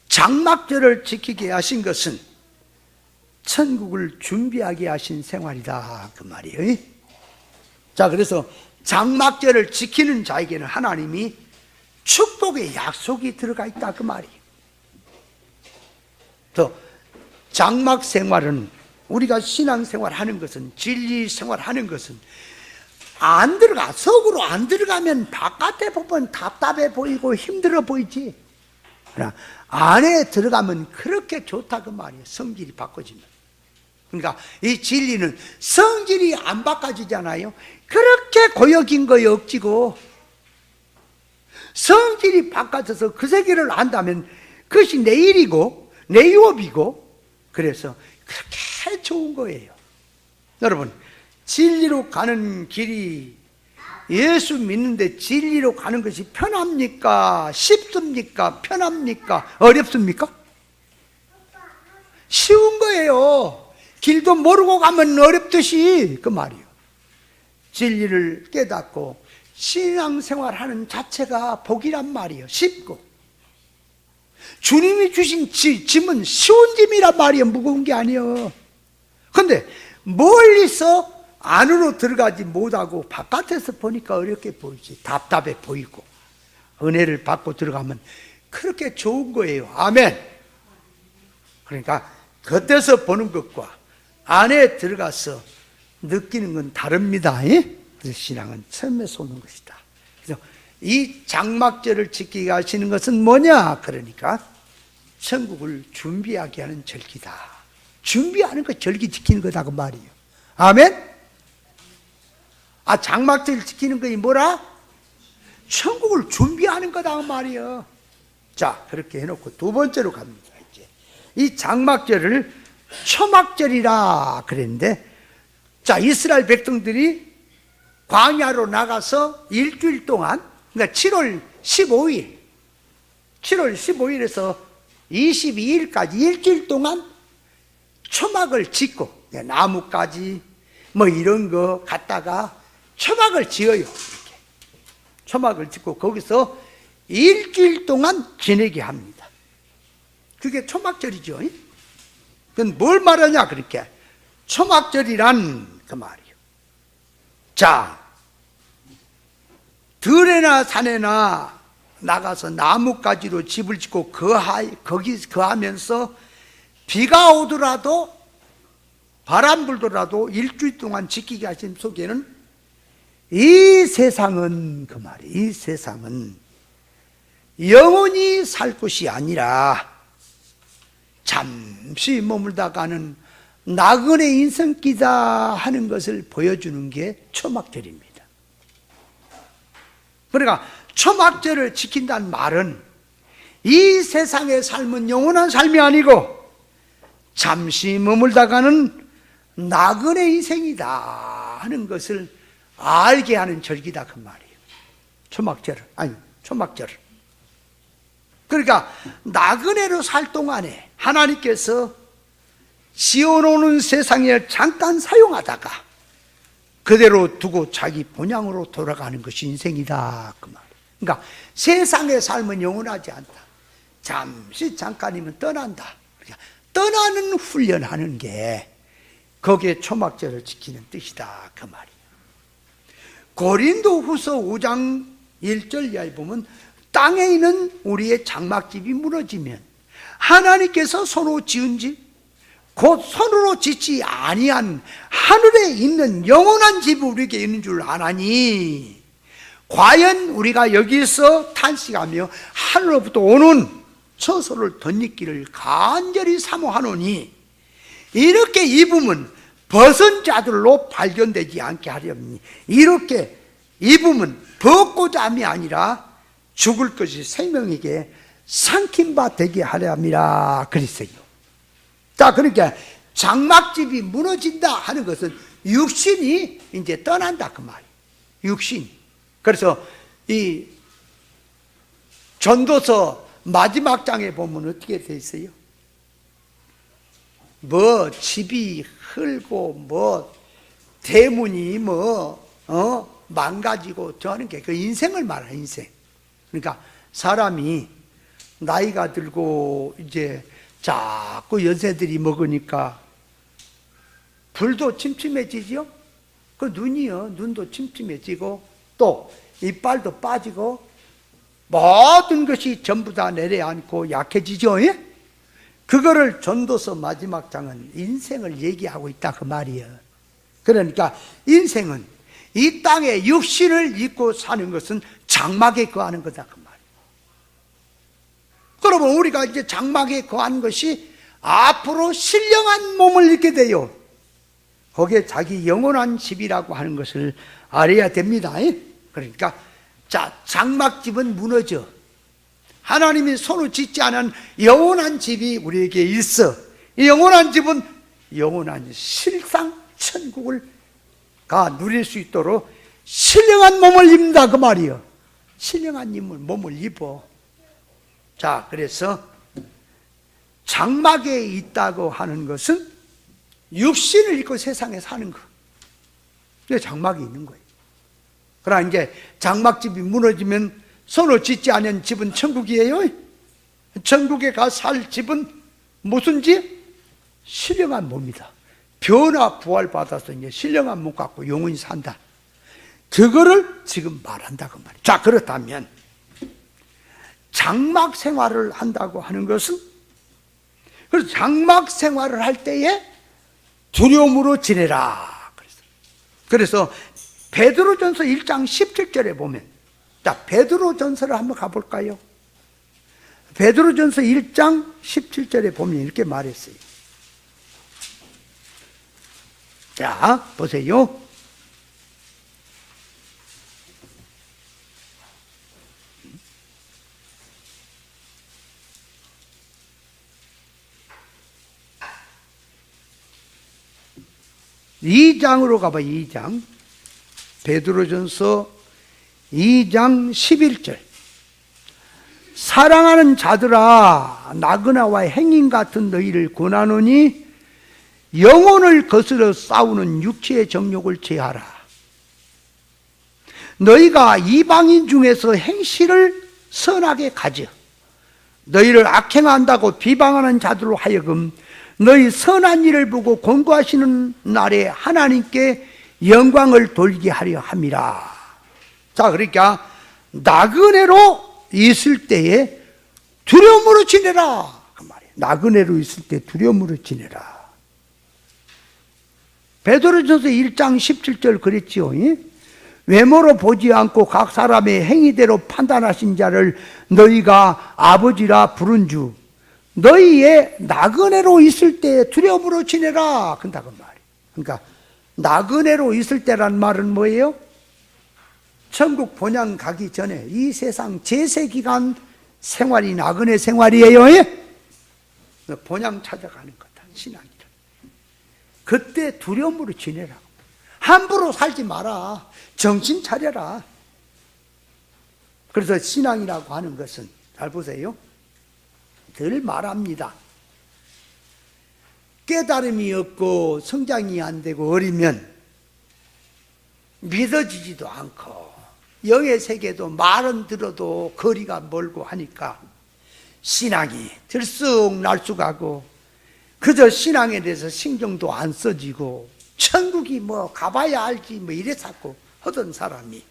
장막절을 지키게 하신 것은 천국을 준비하게 하신 생활이다 그 말이에요. 자, 그래서 장막절을 지키는 자에게는 하나님이 축복의 약속이 들어가 있다 그 말이에요. 또 장막 생활은, 우리가 신앙생활 하는 것은, 진리 생활 하는 것은 안 들어가, 속으로 안 들어가면 바깥에 보면 답답해 보이고 힘들어 보이지, 그러나 안에 들어가면 그렇게 좋다 그 말이에요. 성질이 바꿔지면. 그러니까 이 진리는 성질이 안 바꿔지잖아요. 그렇게 고역인 거에 억지고, 성질이 바꿔져서 그 세계를 안다면 그것이 내 일이고 내 유업이고, 그래서 그렇게 좋은 거예요. 여러분, 진리로 가는 길이, 예수 믿는데 진리로 가는 것이 편합니까? 쉽습니까? 편합니까? 어렵습니까? 쉬운 거예요. 길도 모르고 가면 어렵듯이 그 말이에요. 진리를 깨닫고 신앙생활하는 자체가 복이란 말이에요. 쉽고 주님이 주신 짐은 쉬운 짐이란 말이에요. 무거운 게 아니에요. 그런데 멀리서 안으로 들어가지 못하고 바깥에서 보니까 어렵게 보이지, 답답해 보이고, 은혜를 받고 들어가면 그렇게 좋은 거예요. 아멘. 그러니까 겉에서 보는 것과 안에 들어가서 느끼는 건 다릅니다. 그래서 신앙은 처음에서 오는 것이다. 그래서 이 장막절을 지키게 하시는 것은 뭐냐? 그러니까 천국을 준비하게 하는 절기다. 준비하는 거 절기 지키는 거다 그 말이에요. 아멘? 장막절 지키는 것이 뭐라? 천국을 준비하는 거다 그 말이에요. 자, 그렇게 해놓고 두 번째로 갑니다. 이제 이 장막절을 초막절이라 그랬는데, 자, 이스라엘 백성들이 광야로 나가서 일주일 동안, 그러니까 7월 15일에서 22일까지 일주일 동안 초막을 짓고, 나뭇가지 뭐 이런 거 갖다가 초막을 지어요. 이렇게 초막을 짓고 거기서 일주일 동안 지내게 합니다. 그게 초막절이죠. 그건 뭘 말하냐? 그렇게 초막절이란 그 말이에요. 자, 들에나 산에나 나가서 나뭇가지로 집을 짓고 거기 거하면서 비가 오더라도 바람 불더라도 일주일 동안 지키게 하신 속에는 이 세상은 그 말이에요. 이 세상은 영원히 살 곳이 아니라 잠시 머물다 가는 나그네 인생기다 하는 것을 보여주는 게 초막절입니다. 그러니까 초막절을 지킨다는 말은 이 세상의 삶은 영원한 삶이 아니고 잠시 머물다 가는 나그네 인생이다 하는 것을 알게 하는 절기다 그 말이에요. 초막절. 그러니까 나그네로 살 동안에 하나님께서 지어놓는 세상에 잠깐 사용하다가 그대로 두고 자기 본향으로 돌아가는 것이 인생이다 그 말이에요. 그러니까 세상의 삶은 영원하지 않다. 잠깐이면 떠난다. 그러니까 떠나는 훈련하는 게 거기에 초막절을 지키는 뜻이다 그 말이에요. 고린도후서 5장 1절 이하에 보면 땅에 있는 우리의 장막집이 무너지면 하나님께서 손으로 지은 집, 곧 손으로 짓지 아니한 하늘에 있는 영원한 집이 우리에게 있는 줄 아나니 과연 우리가 여기서 탄식하며 하늘로부터 오는 처소를 덧입기를 간절히 사모하노니 이렇게 입으면 벗은 자들로 발견되지 않게 하려니 이렇게 입으면 벗고자 함이 아니라 죽을 것이 생명에게 삼킨 바 되게 하려 함이라 그랬어요. 자, 그러니까 장막집이 무너진다 하는 것은 육신이 이제 떠난다 그 말이에요. 육신. 그래서 이 전도서 마지막 장에 보면 어떻게 돼 있어요? 뭐 집이 흘고 뭐 대문이 망가지고 저하는 게 그 인생을 말해. 인생. 그러니까 사람이 나이가 들고 이제 자꾸 연세들이 먹으니까 불도 침침해지죠. 그 눈도 침침해지고 또 이빨도 빠지고 모든 것이 전부 다 내려앉고 약해지죠. 예? 그거를 전도서 마지막 장은 인생을 얘기하고 있다 그 말이에요. 그러니까 인생은 이 땅에 육신을 입고 사는 것은 장막에 거하는 거다 그 말이에요. 그러면 우리가 이제 장막에 거하는 것이 앞으로 신령한 몸을 입게 돼요. 거기에 자기 영원한 집이라고 하는 것을 알아야 됩니다. 그러니까 자, 장막집은 무너져. 하나님이 손으로 짓지 않은 영원한 집이 우리에게 있어. 이 영원한 집은 영원한 실상 천국을 누릴 수 있도록 신령한 몸을 입는다 그 말이에요. 신령한 몸을 입어. 자, 그래서 장막에 있다고 하는 것은 육신을 입고 세상에 사는 거. 그게 장막이 있는 거예요. 그러나 이제 장막집이 무너지면 손으로 짓지 않은 집은 천국이에요. 천국에 가 살 집은 무슨 집? 신령한 몸이다. 변화 부활 받아서 이제 신령한 몸 갖고 영원히 산다. 그거를 지금 말한다 그 말이에요. 자, 그렇다면 장막 생활을 한다고 하는 것은, 그래서 장막 생활을 할 때에 두려움으로 지내라. 그래서 베드로전서 1장 17절에 보면 자, 베드로전서를 한번 가볼까요? 베드로전서 1장 17절에 보면 이렇게 말했어요. 자, 보세요. 이 장으로 가봐. 2장 베드로전서 2장 11절. 사랑하는 자들아, 나그네와 행인 같은 너희를 권하노니 영혼을 거스려 싸우는 육체의 정욕을 제하라. 너희가 이방인 중에서 행실을 선하게 가져 너희를 악행한다고 비방하는 자들로 하여금 너희 선한 일을 보고 권고하시는 날에 하나님께 영광을 돌리게 하려 함이라. 자, 그러니까 나그네로 있을 때에 두려움으로 지내라 그 말이에요. 나그네로 있을 때 두려움으로 지내라. 베드로전서 1장 17절 그랬지요. 외모로 보지 않고 각 사람의 행위대로 판단하신 자를 너희가 아버지라 부른 주 너희의 나그네로 있을 때 두려움으로 지내라 그런다고 말이에요. 그러니까 나그네로 있을 때란 말은 뭐예요? 천국 본향 가기 전에 이 세상 제세기간 생활이 나그네 생활이에요. 본향 찾아가는 거다, 신앙이다. 그때 두려움으로 지내라. 함부로 살지 마라. 정신 차려라. 그래서 신앙이라고 하는 것은 잘 보세요. 늘 말합니다. 깨달음이 없고 성장이 안 되고 어리면 믿어지지도 않고 영의 세계도 말은 들어도 거리가 멀고 하니까 신앙이 들쑥날쑥하고 그저 신앙에 대해서 신경도 안 써지고 천국이 뭐 가봐야 알지 뭐 이래 자꾸 하던 사람이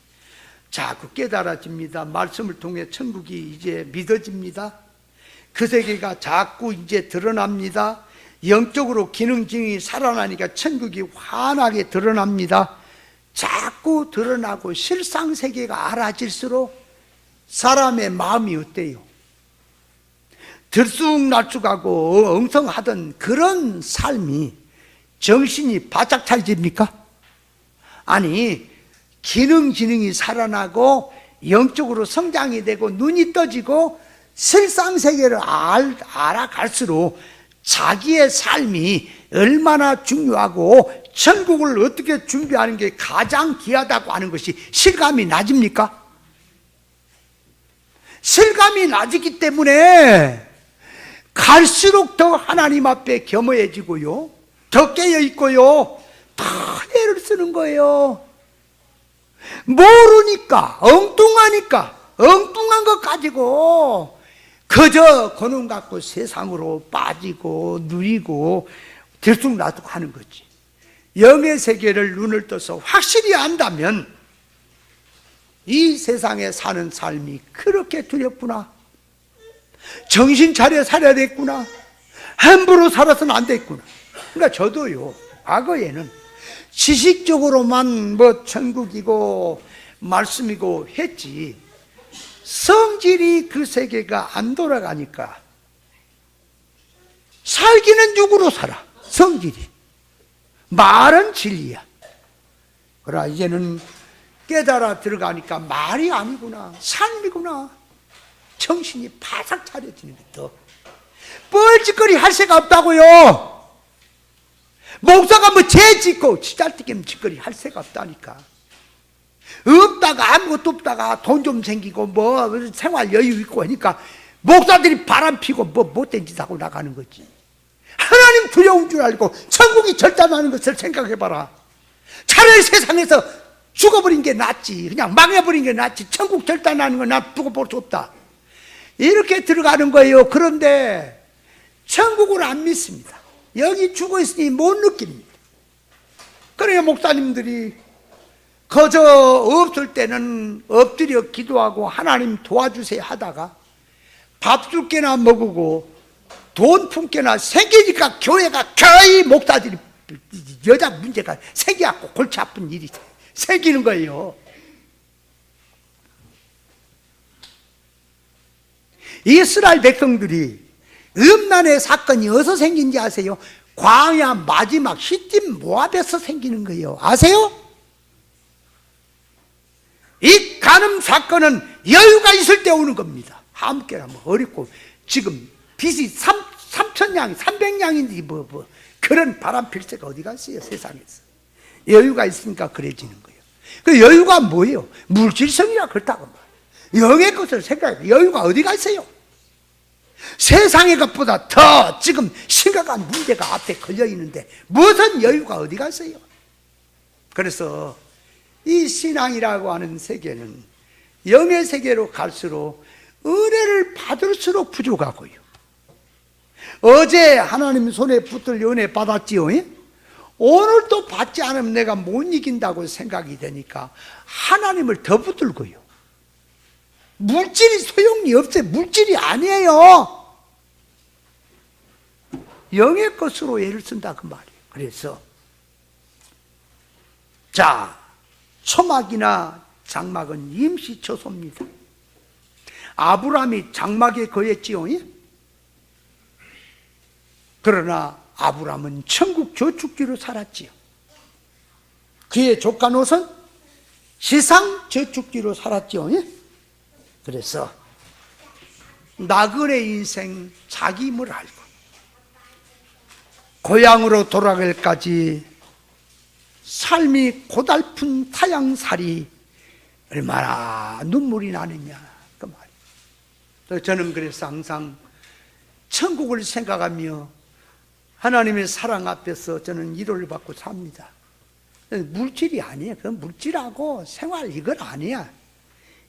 자꾸 깨달아집니다. 말씀을 통해 천국이 이제 믿어집니다. 그 세계가 자꾸 이제 드러납니다. 영적으로 기능증이 살아나니까 천국이 환하게 드러납니다. 자꾸 드러나고 실상세계가 알아질수록 사람의 마음이 어때요? 들쑥날쑥하고 엉성하던 그런 삶이 정신이 바짝 차려집니까? 아니, 기능이 살아나고 영적으로 성장이 되고 눈이 떠지고 실상세계를 알아갈수록 자기의 삶이 얼마나 중요하고 천국을 어떻게 준비하는 게 가장 귀하다고 하는 것이 실감이 나집니까? 실감이 나지기 때문에 갈수록 더 하나님 앞에 겸허해지고요, 더 깨어있고요, 더 애를 쓰는 거예요. 모르니까, 엉뚱한 것 가지고 그저 그놈 갖고 세상으로 빠지고 누리고 들쑥날쑥 하는 거지. 영의 세계를 눈을 떠서 확실히 안다면 이 세상에 사는 삶이 그렇게 두렵구나, 정신 차려 살아야 됐구나, 함부로 살아서는 안 됐구나. 그러니까 저도요, 과거에는 지식적으로만 뭐 천국이고 말씀이고 했지 성질이 그 세계가 안 돌아가니까 살기는 육으로 살아. 성질이 말은 진리야. 그러나 이제는 깨달아 들어가니까 말이 아니구나, 삶이구나. 정신이 바싹 차려지는 것도 뻘짓거리 할 새가 없다고요. 목사가 뭐 죄 짓고 치잘뜨기면 짓거리 할 새가 없다니까. 없다가 아무것도 없다가 돈 좀 생기고 뭐 생활 여유 있고 하니까 목사들이 바람 피고 뭐 못된 짓 하고 나가는 거지. 하나님 두려운 줄 알고 천국이 절단하는 것을 생각해봐라. 차라리 세상에서 죽어버린 게 낫지, 그냥 망해버린 게 낫지, 천국 절단하는 건 나 두고 볼 수 없다, 이렇게 들어가는 거예요. 그런데 천국을 안 믿습니다. 여기 죽어있으니 못 느낍니다. 그래야 목사님들이 거저 없을 때는 엎드려 기도하고 하나님 도와주세요 하다가 밥 줄 개나 먹고 돈 품게나 생기니까 교회가 거의 목사들이 여자 문제가 생겨갖고 골치 아픈 일이 생기는 거예요. 이스라엘 백성들이 음란의 사건이 어디서 생긴지 아세요? 광야 마지막 시딤 모압에서 생기는 거예요. 아세요? 이 간음 사건은 여유가 있을 때 오는 겁니다. 함께라 뭐 어렵고 지금 빚이 3,000냥 300냥인지 뭐 그런 바람 필새가 어디 갔어요 세상에서. 여유가 있으니까 그래지는 거예요. 그 여유가 뭐예요? 물질성이라 그렇다고 말이에요. 영의 것을 생각해. 여유가 어디 갔어요? 세상의 것보다 더 지금 심각한 문제가 앞에 걸려 있는데 무슨 여유가 어디 갔어요? 그래서 이 신앙이라고 하는 세계는 영의 세계로 갈수록 은혜를 받을수록 부족하고요. 어제 하나님 손에 붙들 은혜 받았지요. 오늘 또 받지 않으면 내가 못 이긴다고 생각이 되니까 하나님을 더 붙들고요. 물질이 소용이 없어요. 물질이 아니에요. 영의 것으로 애를 쓴다 그 말이에요. 그래서 자, 초막이나 장막은 임시 처소입니다. 아브라함이 장막에 거했지요. 그러나 아브라함은 천국 저축지로 살았지요. 그의 조카 롯은 지상 저축지로 살았지요. 그래서 나그네 인생 자기 힘을 알고 고향으로 돌아갈까지 삶이 고달픈 타양살이 얼마나 눈물이 나느냐 그 말이에요. 저는 그래서 항상 천국을 생각하며 하나님의 사랑 앞에서 저는 위로를 받고 삽니다. 물질이 아니에요. 그건 물질하고 생활 이건 아니야.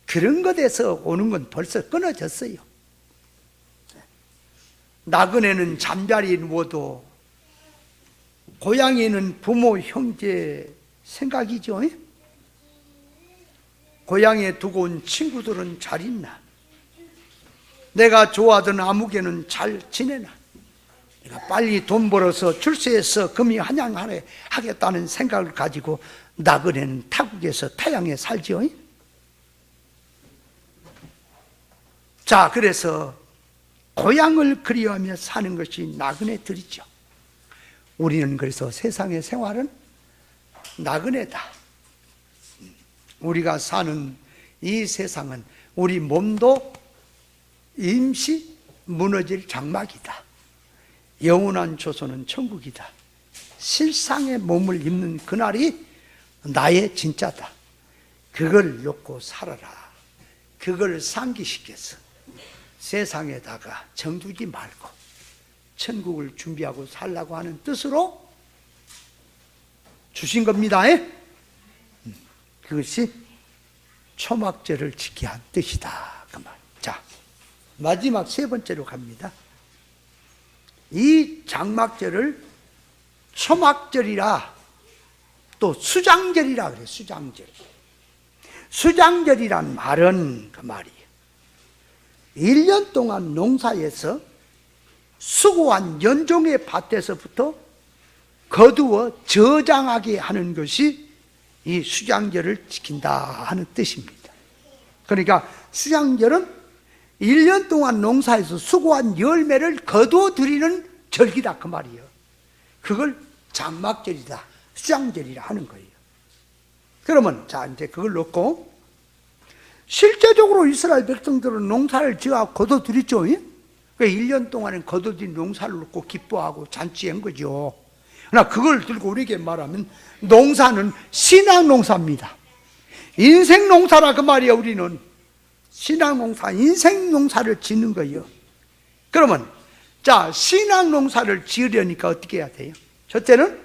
그런 것에서 오는 건 벌써 끊어졌어요. 나그네는 잠자리에 누워도 고향에는 부모, 형제 생각이죠. 고향에 두고 온 친구들은 잘 있나? 내가 좋아하던 아무개는 잘 지내나? 내가 빨리 돈 벌어서 출세해서 금이 한양하겠다는 생각을 가지고 나그네는 타국에서 타양에 살지요. 자, 그래서 고향을 그리워하며 사는 것이 나그네들이죠. 우리는 그래서 세상의 생활은 나그네다. 우리가 사는 이 세상은 우리 몸도 임시 무너질 장막이다. 영원한 조소는 천국이다. 실상의 몸을 입는 그날이 나의 진짜다. 그걸 놓고 살아라. 그걸 상기시켜서 세상에다가 정두지 말고 천국을 준비하고 살라고 하는 뜻으로 주신 겁니다. 그것이 초막절을 지키게 한 뜻이다 그 말. 자, 마지막 세 번째로 갑니다. 이 장막절을 초막절이라 또 수장절이라 그래요. 수장절. 수장절이란 말은 그 말이에요. 1년 동안 농사에서 수고한 연종의 밭에서부터 거두어 저장하게 하는 것이 이 수장절을 지킨다 하는 뜻입니다. 그러니까 수장절은 1년 동안 농사에서 수고한 열매를 거두어 드리는 절기다 그 말이에요. 그걸 장막절이다, 수장절이라 하는 거예요. 그러면 자 이제 그걸 놓고 실제적으로 이스라엘 백성들은 농사를 지어 거둬 드렸죠. 그 1년 동안은 거둬들인 농사를 놓고 기뻐하고 잔치한 거죠. 그러나 그걸 들고 우리에게 말하면 농사는 신앙 농사입니다. 인생 농사라 그 말이야. 우리는 신앙 농사, 인생 농사를 짓는 거예요. 그러면 자, 신앙 농사를 지으려니까 어떻게 해야 돼요? 첫째는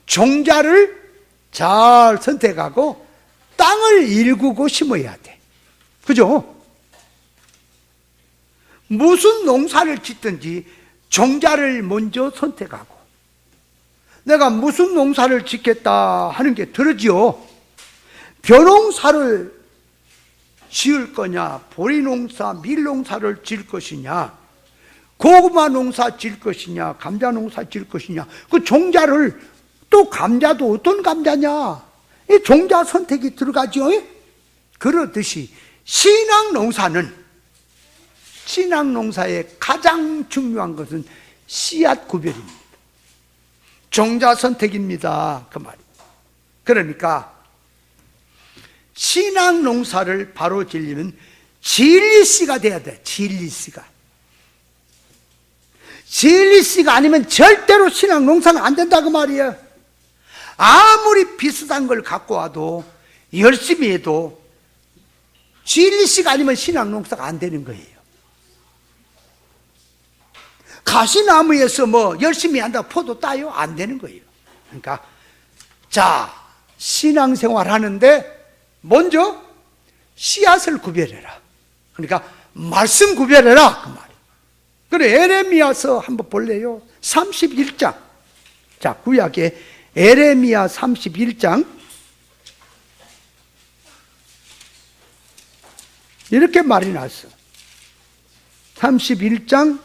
종자를 잘 선택하고 땅을 일구고 심어야 돼. 그죠? 무슨 농사를 짓든지 종자를 먼저 선택하고 내가 무슨 농사를 짓겠다 하는 게 들어지요. 벼농사를 지을 거냐, 보리농사, 밀농사를 지을 것이냐, 고구마 농사 지을 것이냐, 감자 농사 지을 것이냐, 그 종자를 또 감자도 어떤 감자냐, 이 종자 선택이 들어가죠. 그렇듯이 신앙 농사는 신앙농사의 가장 중요한 것은 씨앗 구별입니다. 종자 선택입니다. 그 말이에요. 그러니까 신앙농사를 바로 지으려면 진리씨가 돼야 돼. 진리씨가. 진리씨가 아니면 절대로 신앙농사는 안 된다 그 말이에요. 아무리 비슷한 걸 갖고 와도 열심히 해도 진리씨가 아니면 신앙농사가 안 되는 거예요. 가시나무에서 뭐 열심히 한다고 포도 따요? 안 되는 거예요. 그러니까 자, 신앙생활 하는데 먼저 씨앗을 구별해라. 그러니까 말씀 구별해라 그 말이에요. 그래, 에레미야서 한번 볼래요? 31장. 자, 구약의 에레미야 31장. 이렇게 말이 났어. 31장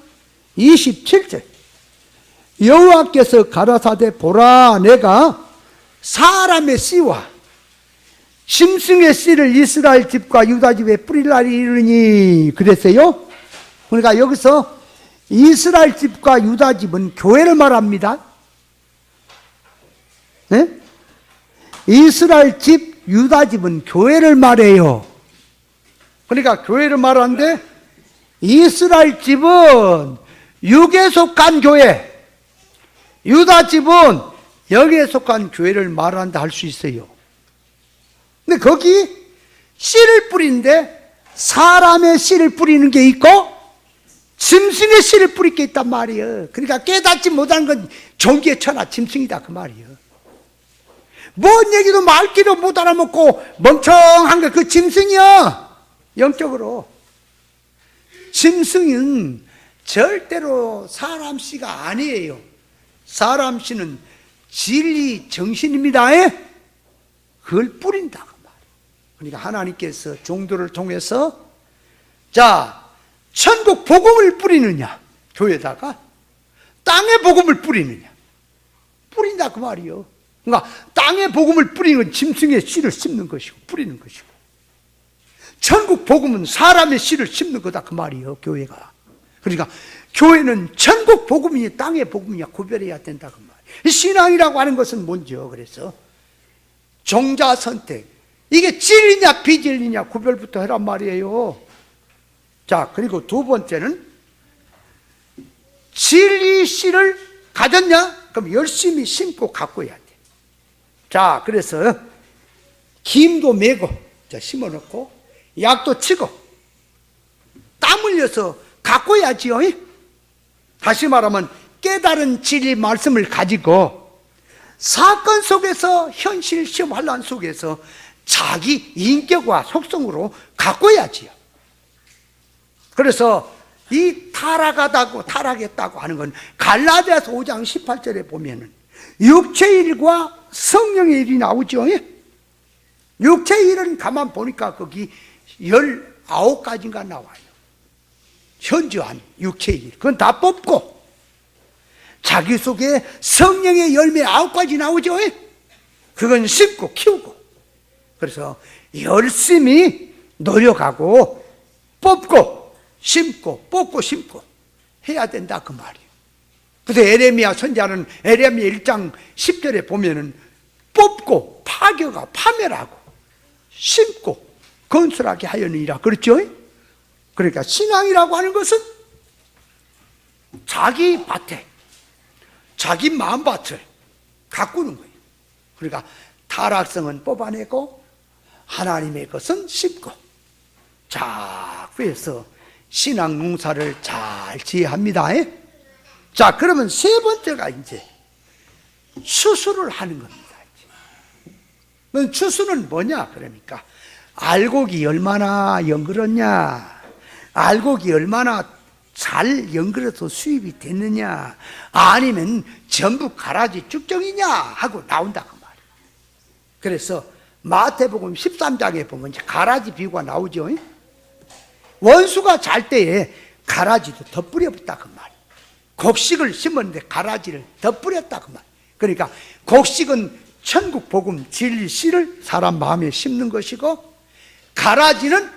27절. 여호와께서 가라사대 보라, 내가 사람의 씨와 짐승의 씨를 이스라엘 집과 유다 집에 뿌릴 날이 이르니 그랬어요. 그러니까 여기서 이스라엘 집과 유다 집은 교회를 말합니다. 네? 이스라엘 집, 유다 집은 교회를 말해요. 그러니까 교회를 말하는데 이스라엘 집은 육에 속한 교회, 유다 집은 영에 속한 교회를 말한다 할 수 있어요. 근데 거기 씨를 뿌리는데 사람의 씨를 뿌리는 게 있고 짐승의 씨를 뿌릴 게 있단 말이에요. 그러니까 깨닫지 못한 건 종기에 천하 짐승이다 그 말이에요. 뭔 얘기도 말귀도 못 알아먹고 멍청한 거 그 짐승이야. 영적으로 짐승은 절대로 사람 씨가 아니에요. 사람 씨는 진리 정신입니다. 그걸 뿌린다 그 말이에요. 그러니까 하나님께서 종도를 통해서 자, 천국 복음을 뿌리느냐 교회에다가 땅의 복음을 뿌리느냐 뿌린다 그 말이에요. 그러니까 땅의 복음을 뿌리는 건 짐승의 씨를 심는 것이고 뿌리는 것이고, 천국 복음은 사람의 씨를 심는 거다 그 말이에요. 교회가. 그러니까 교회는 천국 복음이냐 땅의 복음이냐 구별해야 된다 그 말이에요. 신앙이라고 하는 것은 뭔지요? 그래서 종자 선택, 이게 진리냐 비진리냐 구별부터 해란 말이에요. 자, 그리고 두 번째는 진리 씨를 가졌냐? 그럼 열심히 심고 가꿔야 돼. 자, 그래서 김도 메고 심어놓고 약도 치고 땀 흘려서 가꿔야지요. 다시 말하면 깨달은 진리 말씀을 가지고 사건 속에서 현실 시험 환란 속에서 자기 인격과 속성으로 가꿔야지요. 그래서 이 타락했다고 하는 건 갈라디아서 5장 18절에 보면은 육체의 일과 성령의 일이 나오죠. 육체의 일은 가만 보니까 거기 19가지인가 나와요. 현저한 육체의 일. 그건 다 뽑고 자기 속에 성령의 열매 9가지 나오죠. 그건 심고 키우고. 그래서 열심히 노력하고 뽑고 심고 뽑고 심고 해야 된다 그 말이에요. 그래서 에레미야 선지자는 에레미야 1장 10절에 보면은 뽑고 파교가 파멸하고 심고 건설하게 하였느니라 그렇죠? 그러니까 신앙이라고 하는 것은 자기 밭에 자기 마음밭을 가꾸는 거예요. 그러니까 타락성은 뽑아내고 하나님의 것은 심고. 자, 그래서 신앙 농사를 잘 지어야 합니다. 자, 그러면 세 번째가 이제 추수를 하는 겁니다. 추수는 뭐냐? 그러니까 알곡이 얼마나 연그렀냐, 알곡이 얼마나 잘 연그려서 수입이 됐느냐, 아니면 전부 가라지 쭉정이냐 하고 나온다 그 말이에요. 그래서 마태복음 13장에 보면 이제 가라지 비유가 나오죠. 원수가 잘 때에 가라지도 더 뿌려봤다 그 말이에요. 곡식을 심었는데 가라지를 더 뿌렸다 그 말이에요. 그러니까 곡식은 천국 복음 진리 씨를 사람 마음에 심는 것이고, 가라지는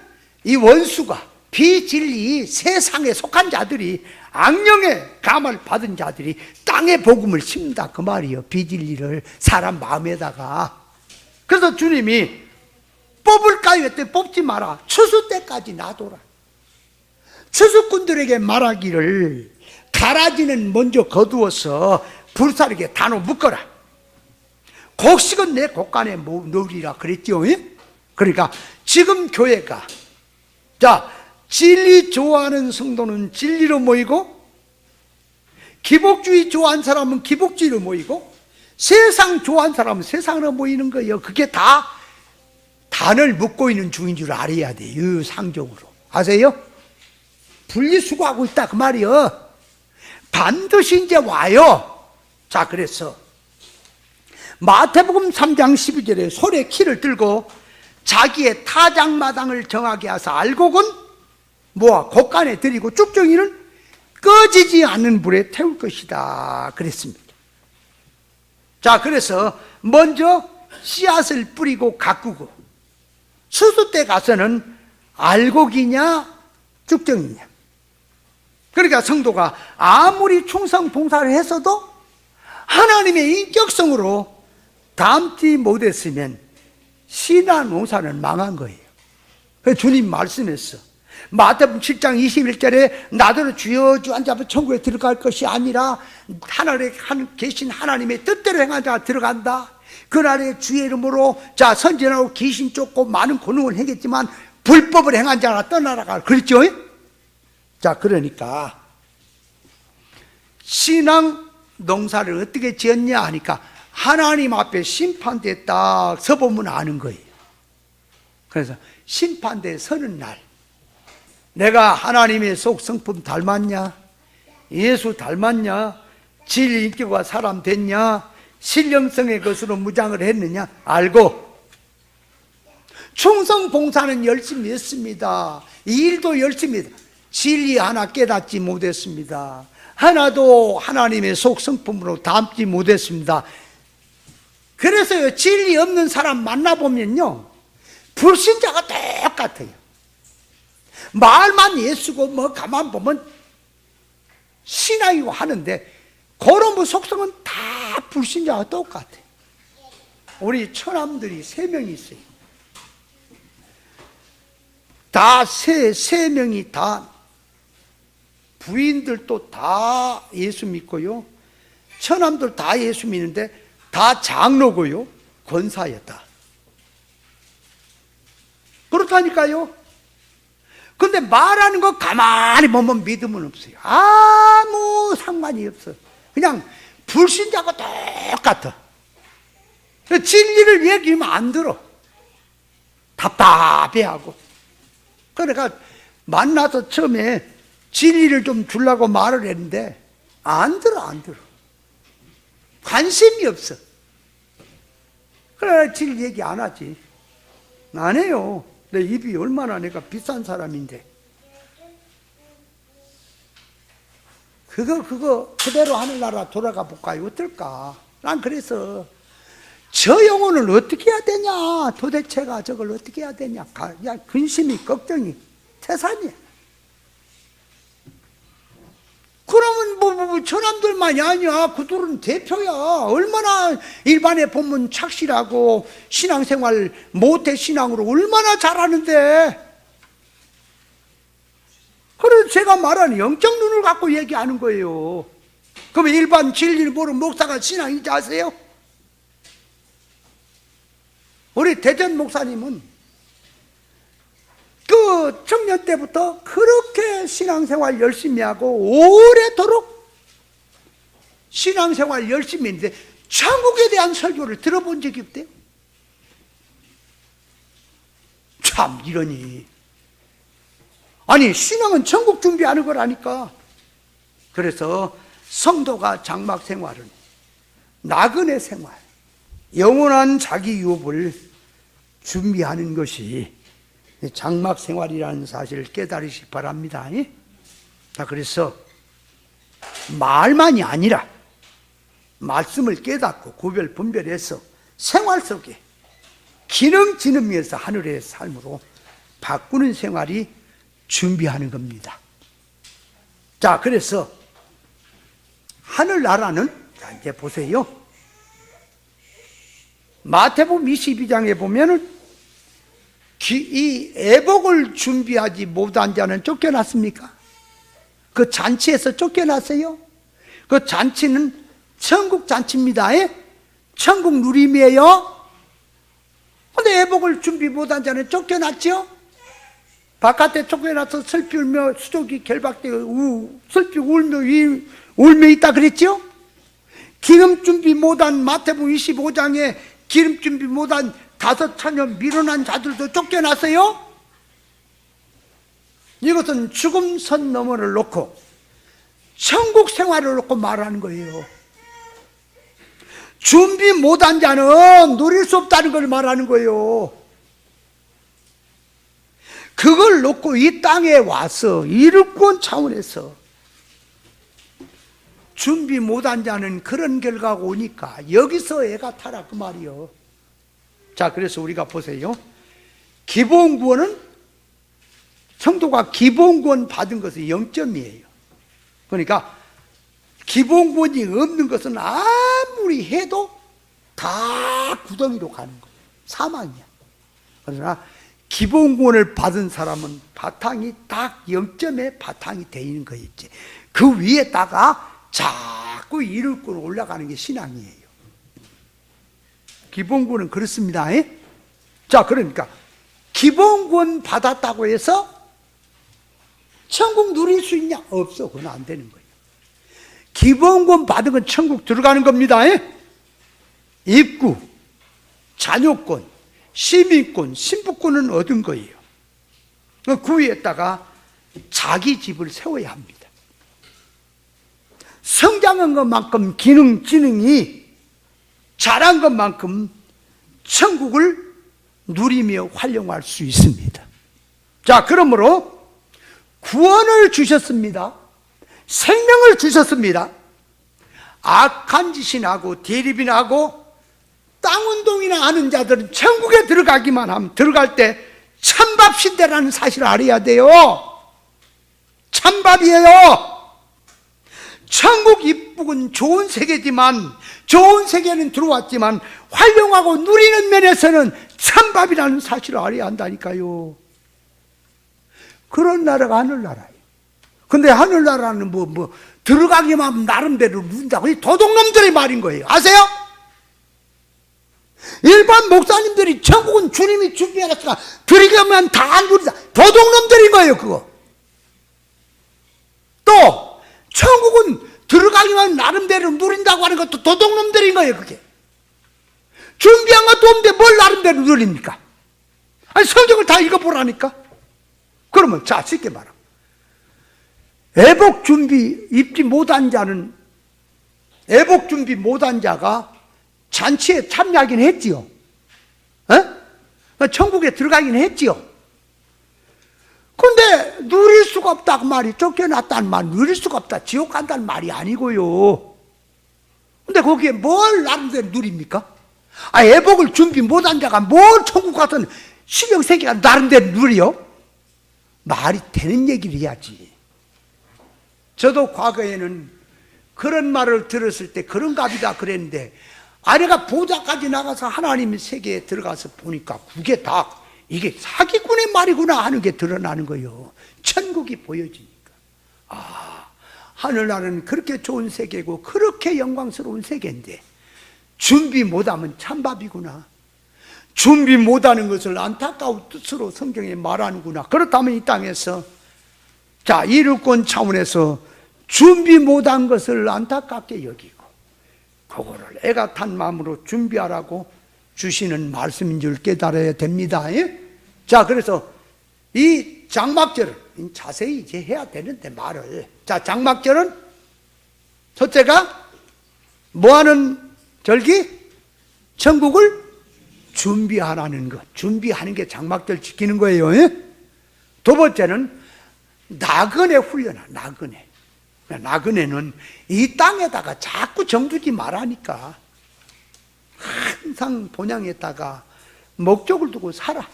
이 원수가 비진리 세상에 속한 자들이, 악령의 감을 받은 자들이 땅에 복음을 심는다 그 말이에요. 비진리를 사람 마음에다가. 그래서 주님이 뽑을까요 했더니 뽑지 마라. 추수 때까지 놔둬라. 추수꾼들에게 말하기를 가라지는 먼저 거두어서 불사르게 단호 묶어라. 곡식은 내 곡간에 넣으리라 그랬죠. 그러니까 지금 교회가, 자, 진리 좋아하는 성도는 진리로 모이고, 기복주의 좋아하는 사람은 기복주의로 모이고, 세상 좋아하는 사람은 세상으로 모이는 거예요. 그게 다 단을 묶고 있는 중인 줄 알아야 돼요. 상종으로. 아세요? 분리수거하고 있다 그 말이요. 반드시 이제 와요. 자, 그래서 마태복음 3장 12절에 손에 키를 들고 자기의 타작마당을 정하게 하사 알곡은 모아 곡간에 들이고 쭉정이는 꺼지지 않는 불에 태울 것이다 그랬습니다. 자, 그래서 먼저 씨앗을 뿌리고 가꾸고, 추수 때 가서는 알곡이냐 쭉정이냐. 그러니까 성도가 아무리 충성 봉사를 했어도 하나님의 인격성으로 닮지 못했으면 신앙 농사는 망한 거예요. 그래서 주님 말씀했어. 마태복음 7장 21절에 나더러 주여 주 앉아서 천국에 들어갈 것이 아니라 하늘에 계신 하나님의 뜻대로 행한 자가 들어간다. 그날에 주의 이름으로 자 선전하고 귀신 쫓고 많은 권능을 행했지만 불법을 행한 자가 떠나라가 그랬죠. 자, 그러니까 신앙 농사를 어떻게 지었냐 하니까 하나님 앞에 심판대에 딱 서보면 아는 거예요. 그래서 심판대에 서는 날 내가 하나님의 속성품 닮았냐, 예수 닮았냐, 진리 인격과 사람 됐냐, 신령성의 것으로 무장을 했느냐 알고, 충성 봉사는 열심히 했습니다. 이 일도 열심히 했습니다. 진리 하나 깨닫지 못했습니다. 하나도 하나님의 속성품으로 담지 못했습니다. 그래서요, 진리 없는 사람 만나보면요, 불신자가 똑같아요. 말만 예수고 뭐 가만 보면 신앙이고 하는데 그런 뭐 속성은 다 불신자와 똑같아요. 우리 처남들이 3명이 있어요. 다 세 명이 다 부인들도 다 예수 믿고요, 처남들 다 예수 믿는데 다 장로고요, 권사였다. 그렇다니까요. 근데 말하는 거 가만히 보면 믿음은 없어요. 아무 상관이 없어. 그냥 불신자고 똑같아. 진리를 얘기하면 안 들어. 답답해하고. 그러니까 만나서 처음에 진리를 좀 주려고 말을 했는데 안 들어. 관심이 없어. 그래, 진리 얘기 안 하지. 안 해요. 내 입이 얼마나 내가 비싼 사람인데. 그거 그대로 하늘나라 돌아가 볼까요? 어떨까? 난 그래서 저 영혼을 어떻게 해야 되냐? 도대체가 저걸 어떻게 해야 되냐? 야, 근심이, 걱정이, 태산이야. 그러면 뭐 저남들만이 아니야. 그들은 대표야. 얼마나 일반에 보면 착실하고 신앙생활 모태 신앙으로 얼마나 잘하는데. 그래서 제가 말하는 영적 눈을 갖고 얘기하는 거예요. 그러면 일반 진리를 모르는 목사가 신앙인지 아세요? 우리 대전 목사님은 그 청년 때부터 그렇게 신앙생활 열심히 하고 오래도록 신앙생활 열심히 했는데 천국에 대한 설교를 들어본 적이 없대요. 참 이러니. 아니, 신앙은 천국 준비하는 거라니까. 그래서 성도가 장막 생활은 나그네 생활, 영원한 자기 유업을 준비하는 것이 장막 생활이라는 사실을 깨달으시기 바랍니다. 자, 그래서 말만이 아니라 말씀을 깨닫고 구별 분별해서 생활 속에 기능 지능에서 하늘의 삶으로 바꾸는 생활이 준비하는 겁니다. 자, 그래서 하늘나라는, 자, 이제 보세요. 마태복음 22장에 보면은 이 애복을 준비하지 못한 자는 쫓겨났습니까? 그 잔치에서 쫓겨났어요. 그 잔치는 천국 잔치입니다. 천국 누림이에요. 근데 애복을 준비 못한 자는 쫓겨났죠? 바깥에 쫓겨나서 슬피 울며 수족이 결박되고 슬피 울며 있다 그랬죠? 기름 준비 못한 마태복음 25장에 기름 준비 못한 5,000여 미련한 자들도 쫓겨났어요. 이것은 죽음 선 너머를 놓고 천국 생활을 놓고 말하는 거예요. 준비 못한 자는 누릴 수 없다는 걸 말하는 거예요. 그걸 놓고 이 땅에 와서 이루권 차원에서 준비 못한 자는 그런 결과가 오니까 여기서 애가 타라 그 말이요. 자, 그래서 우리가 보세요. 기본구원은 성도가 기본구원 받은 것은 0점이에요. 그러니까 기본구원이 없는 것은 아무리 해도 다 구덩이로 가는 거예요. 사망이야. 그러나 기본구원을 받은 사람은 바탕이 딱 0점에 바탕이 돼 있는 거였지. 그 위에다가 자꾸 이룰꾼 올라가는 게 신앙이에요. 기본구원은 그렇습니다. 자, 그러니까 기본구원 받았다고 해서 천국 누릴 수 있냐? 없어. 그건 안 되는 거예요. 기본구원 받은 건 천국 들어가는 겁니다. 입구, 자녀권, 시민권, 신부권은 얻은 거예요. 그 위에다가 자기 집을 세워야 합니다. 성장한 것만큼 지능이 자란 것만큼 천국을 누리며 활용할 수 있습니다. 자, 그러므로 구원을 주셨습니다. 생명을 주셨습니다. 악한 짓이나 하고 대립이나 하고 땅운동이나 하는 자들은 천국에 들어가기만 하면 들어갈 때 찬밥 신대라는 사실을 알아야 돼요. 찬밥이에요. 천국 입국은 좋은 세계지만, 좋은 세계는 들어왔지만 활용하고 누리는 면에서는 찬밥이라는 사실을 알아야 한다니까요. 그런 나라가 하늘나라예요. 근데 하늘나라는 들어가기만 하면 나름대로 누린다고. 이 도둑놈들의 말인 거예요. 아세요? 일반 목사님들이 천국은 주님이 준비해놨으니까 들어가면 다 누리다. 도둑놈들인 거예요, 그거. 또 천국은 들어가기만 나름대로 누린다고 하는 것도 도둑놈들인 거예요, 그게. 준비한 것도 없는데 뭘 나름대로 누립니까? 아니, 성경을 다 읽어보라니까. 그러면 자, 쉽게 말하면 애복 준비 입지 못한 자는, 애복 준비 못한 자가 잔치에 참여하긴 했지요. 천국에 들어가긴 했지요. 근데 누릴 수가 없다고 말이, 쫓겨났다는 말, 누릴 수가 없다, 지옥 간다는 말이 아니고요. 근데 거기에 뭘 나름대로 누립니까? 애복을 준비 못한 자가 뭘 천국 같은 신명세계가 나름대로 누려? 말이 되는 얘기를 해야지. 저도 과거에는 그런 말을 들었을 때 그런갑이다 그랬는데, 아내가 보좌까지 나가서 하나님의 세계에 들어가서 보니까 그게 다 이게 사기꾼의 말이구나 하는 게 드러나는 거예요. 천국이 보여지니까. 하늘나라는 그렇게 좋은 세계고 그렇게 영광스러운 세계인데 준비 못하면 찬밥이구나. 준비 못하는 것을 안타까운 뜻으로 성경에 말하는구나. 그렇다면 이 땅에서 자, 이루권 차원에서 준비 못한 것을 안타깝게 여기고 그거를 애가 탄 마음으로 준비하라고 주시는 말씀인 줄 깨달아야 됩니다. 자, 그래서 이 장막절을 자세히 이제 해야 되는데 말을. 자, 장막절은 첫째가 뭐하는 절기? 천국을 준비하라는 것. 준비하는 게 장막절 지키는 거예요. 두 번째는 나그네 훈련하. 나그네는 이 땅에다가 자꾸 정두지 말라니까. 항상 본향에다가 목적을 두고 살아.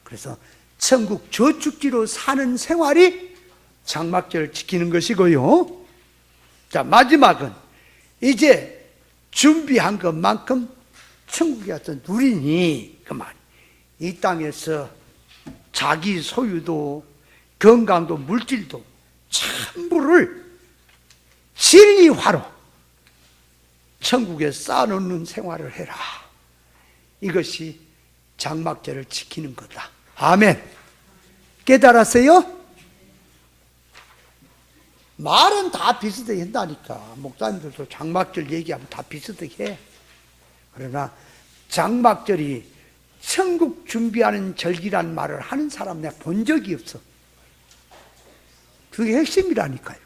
그래서 천국 저축지로 사는 생활이 장막절을 지키는 것이고요. 자, 마지막은 이제 준비한 것만큼 천국에 가서 누리니 그만. 이 땅에서 자기 소유도 건강도 물질도 전부를 진리화로 천국에 쌓아놓는 생활을 해라. 이것이 장막절을 지키는 거다. 아멘. 깨달았어요? 말은 다 비슷하게 한다니까. 목사님들도 장막절 얘기하면 다 비슷하게 해. 그러나 장막절이 천국 준비하는 절기란 말을 하는 사람 내가 본 적이 없어. 그게 핵심이라니까요.